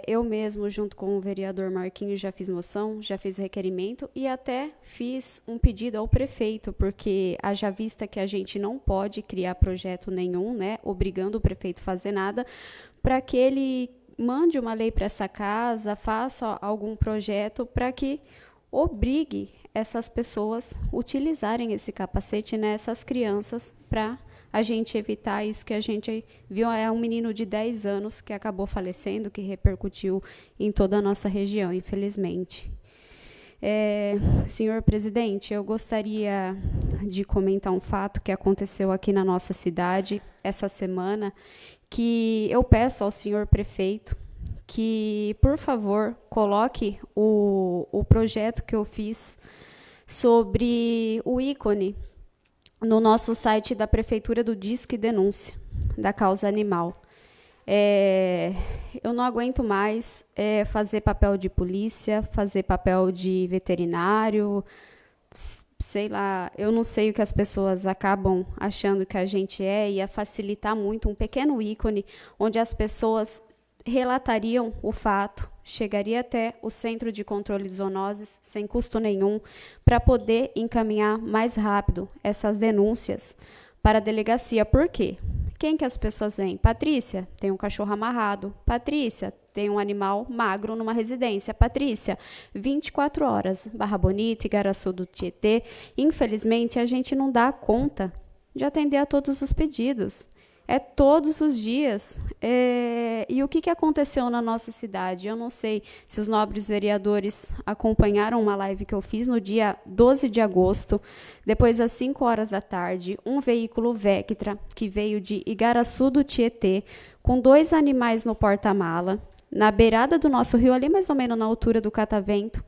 Eu mesmo, junto com o vereador Marquinhos, já fiz moção, já fiz requerimento e até fiz um pedido ao prefeito, porque haja vista que a gente não pode criar projeto nenhum, né, obrigando o prefeito a fazer nada, para que ele mande uma lei para essa casa, faça algum projeto para que obrigue essas pessoas a utilizarem esse capacete, né, essas crianças, para a gente evitar isso que a gente viu. É um menino de 10 anos que acabou falecendo, que repercutiu em toda a nossa região, infelizmente. Senhor presidente, eu gostaria de comentar um fato que aconteceu aqui na nossa cidade essa semana, que eu peço ao senhor prefeito que, por favor, coloque o projeto que eu fiz sobre o ícone no nosso site da Prefeitura do Disque Denúncia, da causa animal. Eu não aguento mais fazer papel de polícia, fazer papel de veterinário, sei lá, eu não sei o que as pessoas acabam achando que a gente ia facilitar muito um pequeno ícone onde as pessoas relatariam o fato, chegaria até o Centro de Controle de Zoonoses sem custo nenhum, para poder encaminhar mais rápido essas denúncias para a delegacia. Por quê? Quem que as pessoas veem? Patrícia, tem um cachorro amarrado. Patrícia, tem um animal magro numa residência. Patrícia, 24 horas, Barra Bonita, Igaraçu do Tietê. Infelizmente, a gente não dá conta de atender a todos os pedidos. Todos os dias. E o que aconteceu na nossa cidade? Eu não sei se os nobres vereadores acompanharam uma live que eu fiz no dia 12 de agosto, depois das 5 horas da tarde, um veículo Vectra, que veio de Igaraçu do Tietê, com 2 animais no porta-mala, na beirada do nosso rio, ali mais ou menos na altura do catavento.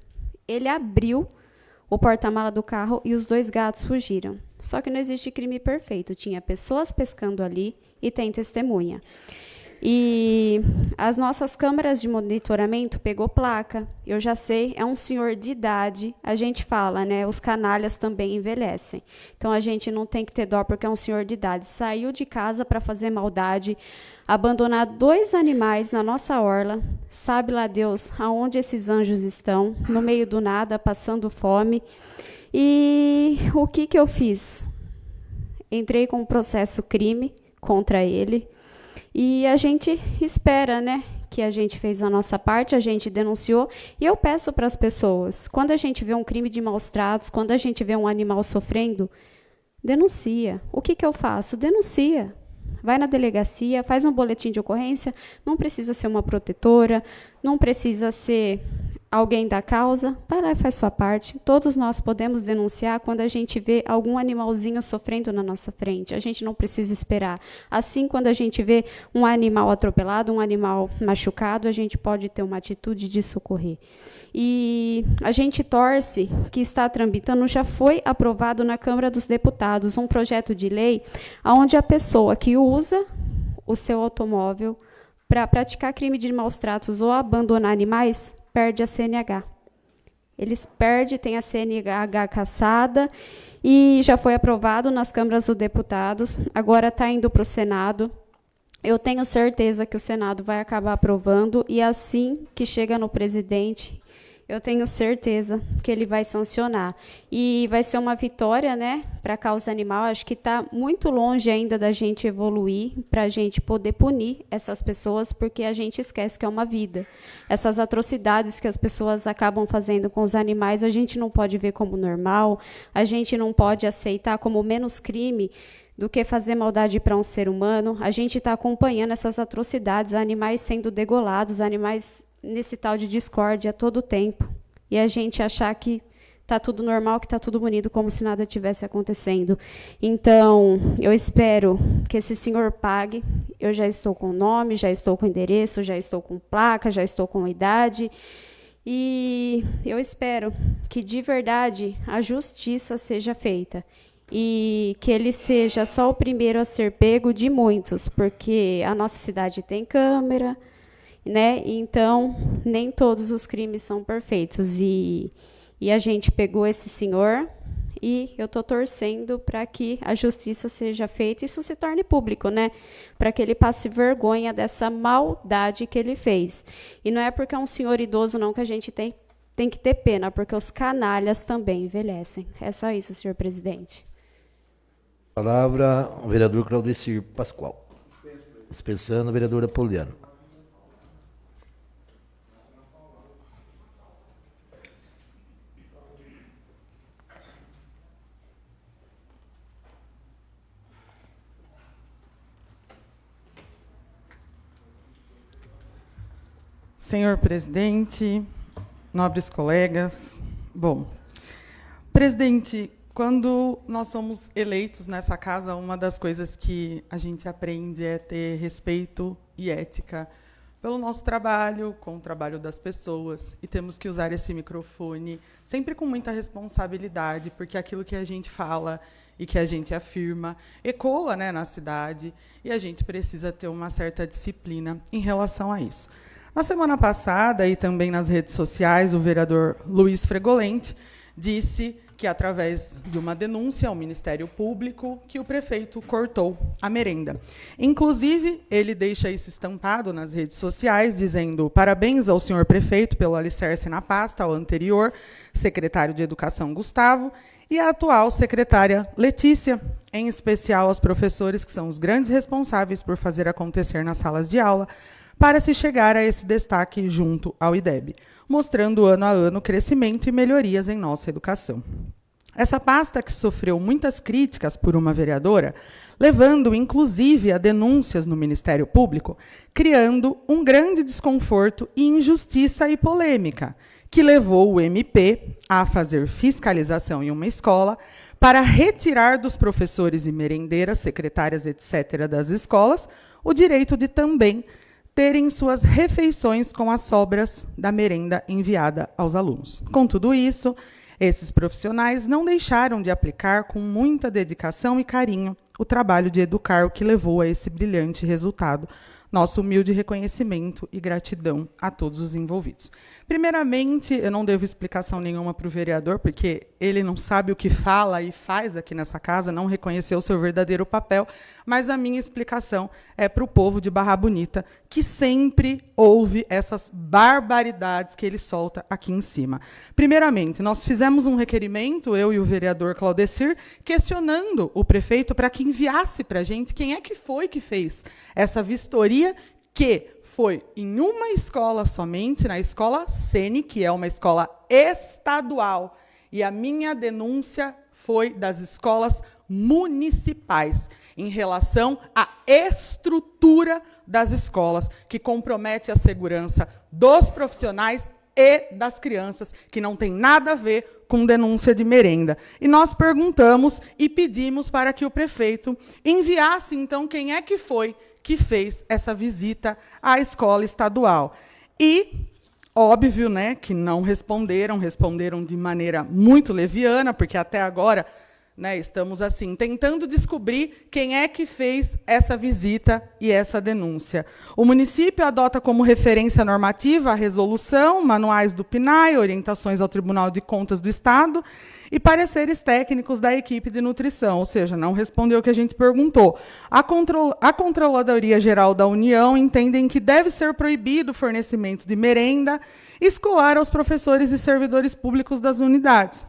Ele abriu o porta-mala do carro e os 2 gatos fugiram. Só que não existe crime perfeito. Tinha pessoas pescando ali e tem testemunha. E as nossas câmeras de monitoramento pegou placa. Eu já sei, é um senhor de idade. A gente fala, né? Os canalhas também envelhecem. Então, a gente não tem que ter dó porque é um senhor de idade. Saiu de casa para fazer maldade, abandonar 2 animais na nossa orla. Sabe lá Deus aonde esses anjos estão, no meio do nada, passando fome. E o que eu fiz? Entrei com um processo crime contra ele e a gente espera, né, que a gente fez a nossa parte, a gente denunciou. E eu peço para as pessoas, quando a gente vê um crime de maus tratos, quando a gente vê um animal sofrendo, denuncia. O que eu faço? Denuncia. Vai na delegacia, faz um boletim de ocorrência, não precisa ser uma protetora, não precisa ser alguém da causa, vai lá e faz sua parte. Todos nós podemos denunciar quando a gente vê algum animalzinho sofrendo na nossa frente. A gente não precisa esperar. Assim, quando a gente vê um animal atropelado, um animal machucado, a gente pode ter uma atitude de socorrer. E a gente torce que está tramitando, já foi aprovado na Câmara dos Deputados, um projeto de lei onde a pessoa que usa o seu automóvel para praticar crime de maus tratos ou abandonar animais, perde a CNH. Eles perdem, tem a CNH cassada, e já foi aprovado nas câmaras dos deputados, agora está indo para o Senado. Eu tenho certeza que o Senado vai acabar aprovando, e assim que chega no presidente, eu tenho certeza que ele vai sancionar. E vai ser uma vitória, né, para a causa animal. Acho que está muito longe ainda da gente evoluir, para a gente poder punir essas pessoas, porque a gente esquece que é uma vida. Essas atrocidades que as pessoas acabam fazendo com os animais, a gente não pode ver como normal, a gente não pode aceitar como menos crime do que fazer maldade para um ser humano. A gente está acompanhando essas atrocidades, animais sendo degolados, animais nesse tal de discórdia a todo tempo. E a gente achar que está tudo normal, que está tudo bonito, como se nada tivesse acontecendo. Então, eu espero que esse senhor pague. Eu já estou com nome, já estou com endereço, já estou com placa, já estou com idade. E eu espero que, de verdade, a justiça seja feita. E que ele seja só o primeiro a ser pego de muitos, porque a nossa cidade tem câmera, né? Então, nem todos os crimes são perfeitos. E a gente pegou esse senhor, e eu estou torcendo para que a justiça seja feita e isso se torne público, né? Para que ele passe vergonha dessa maldade que ele fez. E não é porque é um senhor idoso, não, que a gente tem que ter pena, porque os canalhas também envelhecem. É só isso, senhor presidente. Palavra, o vereador Claudecir Pascoal. Dispensando, a vereadora Poliana. Senhor presidente, nobres colegas. Bom, presidente, quando nós somos eleitos nessa casa, uma das coisas que a gente aprende é ter respeito e ética pelo nosso trabalho, com o trabalho das pessoas, e temos que usar esse microfone sempre com muita responsabilidade, porque aquilo que a gente fala e que a gente afirma ecoa, né, na cidade, e a gente precisa ter uma certa disciplina em relação a isso. Na semana passada, e também nas redes sociais, o vereador Luiz Fregolente disse que, através de uma denúncia ao Ministério Público, que o prefeito cortou a merenda. Inclusive, ele deixa isso estampado nas redes sociais, dizendo: parabéns ao senhor prefeito pelo alicerce na pasta, ao anterior secretário de Educação, Gustavo, e à atual secretária Letícia, em especial aos professores, que são os grandes responsáveis por fazer acontecer nas salas de aula, para se chegar a esse destaque junto ao IDEB, mostrando ano a ano crescimento e melhorias em nossa educação. Essa pasta, que sofreu muitas críticas por uma vereadora, levando inclusive a denúncias no Ministério Público, criando um grande desconforto e injustiça e polêmica, que levou o MP a fazer fiscalização em uma escola para retirar dos professores e merendeiras, secretárias, etc., das escolas, o direito de também terem suas refeições com as sobras da merenda enviada aos alunos. Com tudo isso, esses profissionais não deixaram de aplicar com muita dedicação e carinho o trabalho de educar, o que levou a esse brilhante resultado. Nosso humilde reconhecimento e gratidão a todos os envolvidos. Primeiramente, eu não devo explicação nenhuma para o vereador, porque ele não sabe o que fala e faz aqui nessa casa, não reconheceu o seu verdadeiro papel, mas a minha explicação é para o povo de Barra Bonita, que sempre ouve essas barbaridades que ele solta aqui em cima. Primeiramente, nós fizemos um requerimento, eu e o vereador Claudecir, questionando o prefeito para que enviasse para a gente quem é que foi que fez essa vistoria, que foi em uma escola somente, na escola Sene, que é uma escola estadual. E a minha denúncia foi das escolas municipais, em relação à estrutura das escolas, que compromete a segurança dos profissionais e das crianças, que não tem nada a ver com denúncia de merenda. E nós perguntamos e pedimos para que o prefeito enviasse, então, quem é que foi que fez essa visita à escola estadual. E, óbvio, né, que não responderam de maneira muito leviana, porque até agora, né, estamos assim, tentando descobrir quem é que fez essa visita e essa denúncia. O município adota como referência normativa a resolução, manuais do PNAE, orientações ao Tribunal de Contas do Estado e pareceres técnicos da equipe de nutrição, ou seja, não respondeu o que a gente perguntou. A Controladoria Geral da União entendem que deve ser proibido o fornecimento de merenda escolar aos professores e servidores públicos das unidades,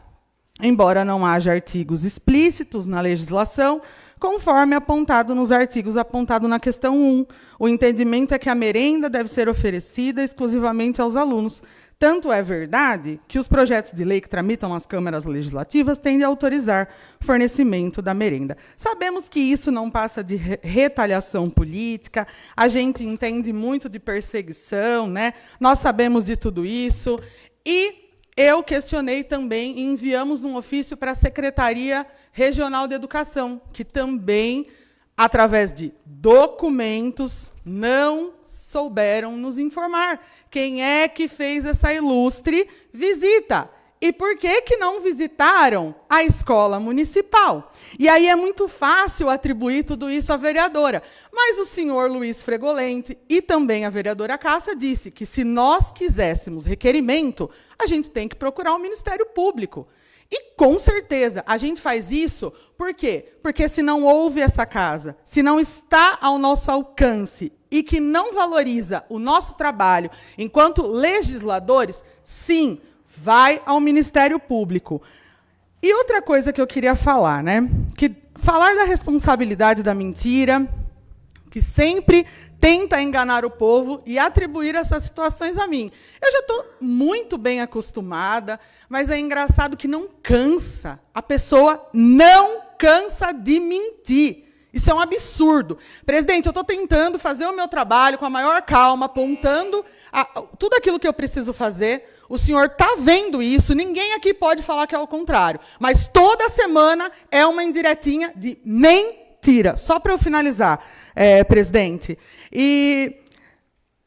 embora não haja artigos explícitos na legislação, conforme apontado nos artigos apontado na questão 1. O entendimento é que a merenda deve ser oferecida exclusivamente aos alunos. Tanto é verdade que os projetos de lei que tramitam nas câmaras legislativas tendem a autorizar o fornecimento da merenda. Sabemos que isso não passa de retaliação política, a gente entende muito de perseguição, né? Nós sabemos de tudo isso. E eu questionei também e enviamos um ofício para a Secretaria Regional de Educação, que também, através de documentos, não souberam nos informar quem é que fez essa ilustre visita. E por que não visitaram a escola municipal? E aí é muito fácil atribuir tudo isso à vereadora. Mas o senhor Luiz Fregolente e também a vereadora Cássia disse que, se nós quiséssemos requerimento, a gente tem que procurar o Ministério Público. E, com certeza, a gente faz isso por quê? Porque se não houve essa casa, se não está ao nosso alcance e que não valoriza o nosso trabalho enquanto legisladores, sim, vai ao Ministério Público. E outra coisa que eu queria falar, né? Que falar da responsabilidade da mentira, que sempre tenta enganar o povo e atribuir essas situações a mim. Eu já estou muito bem acostumada, mas é engraçado que não cansa. A pessoa não cansa de mentir. Isso é um absurdo. Presidente, eu estou tentando fazer o meu trabalho com a maior calma, apontando tudo aquilo que eu preciso fazer. O senhor está vendo isso, ninguém aqui pode falar que é o contrário. Mas toda semana é uma indiretinha de mentira. Só para eu finalizar, presidente. E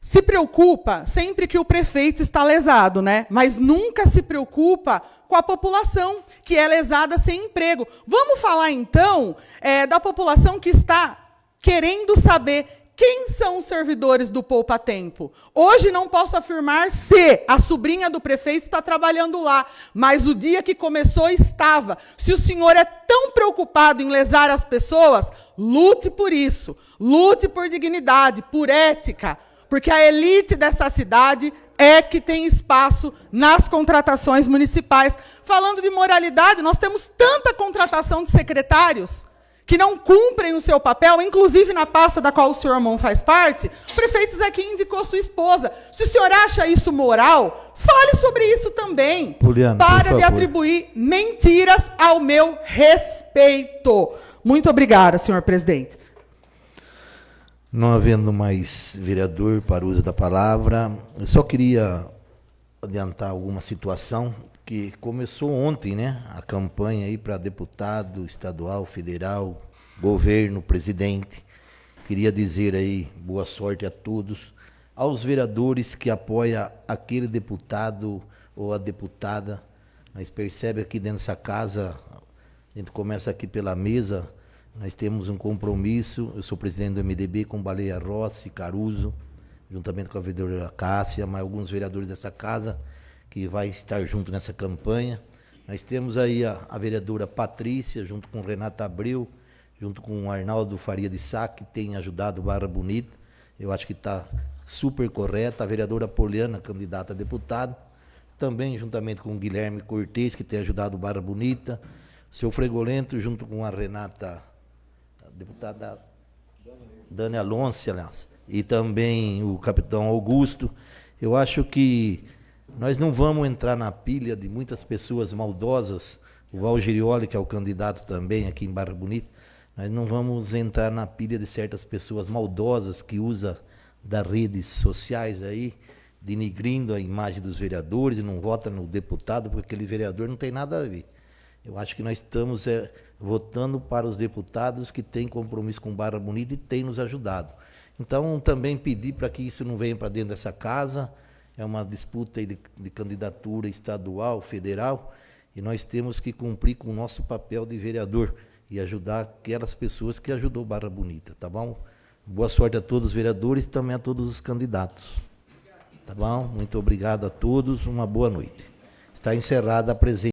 se preocupa sempre que o prefeito está lesado, né? Mas nunca se preocupa com a população que é lesada sem emprego. Vamos falar, então, da população que está querendo saber quem são os servidores do Poupa Tempo. Hoje não posso afirmar se a sobrinha do prefeito está trabalhando lá, mas o dia que começou estava. Se o senhor é tão preocupado em lesar as pessoas, lute por isso. Lute por dignidade, por ética, porque a elite dessa cidade é que tem espaço nas contratações municipais. Falando de moralidade, nós temos tanta contratação de secretários que não cumprem o seu papel, inclusive na pasta da qual o senhor Armon faz parte. O prefeito Zequinha indicou sua esposa. Se o senhor acha isso moral, fale sobre isso também. Poliana, para de atribuir mentiras ao meu respeito. Muito obrigada, senhor presidente. Não havendo mais vereador para o uso da palavra, eu só queria adiantar alguma situação que começou ontem, né? A campanha aí para deputado estadual, federal, governo, presidente. Queria dizer aí boa sorte a todos, aos vereadores que apoiam aquele deputado ou a deputada. Nós percebemos aqui dentro dessa casa, a gente começa aqui pela mesa, nós temos um compromisso. Eu sou presidente do MDB com Baleia Rossi, Caruso, juntamente com a vereadora Cássia, mas alguns vereadores dessa casa que vai estar junto nessa campanha. Nós temos aí a vereadora Patrícia, junto com Renata Abreu, junto com o Arnaldo Faria de Sá, que tem ajudado Barra Bonita. Eu acho que está super correta. A vereadora Poliana, candidata a deputada, também juntamente com o Guilherme Cortez, que tem ajudado Barra Bonita. O seu Fregolento, junto com a Renata, a deputada Dani Alonso, aliás, e também o capitão Augusto. Eu acho que nós não vamos entrar na pilha de muitas pessoas maldosas. O Valgirioli, que é o candidato também aqui em Barra Bonita, nós não vamos entrar na pilha de certas pessoas maldosas que usam das redes sociais aí, denigrindo a imagem dos vereadores e não vota no deputado, porque aquele vereador não tem nada a ver. Eu acho que nós estamos votando para os deputados que têm compromisso com Barra Bonita e têm nos ajudado. Então, também pedir para que isso não venha para dentro dessa casa. É uma disputa aí de candidatura estadual, federal, e nós temos que cumprir com o nosso papel de vereador e ajudar aquelas pessoas que ajudou Barra Bonita, tá bom? Boa sorte a todos os vereadores e também a todos os candidatos. Tá bom? Muito obrigado a todos, uma boa noite. Está encerrada a presença.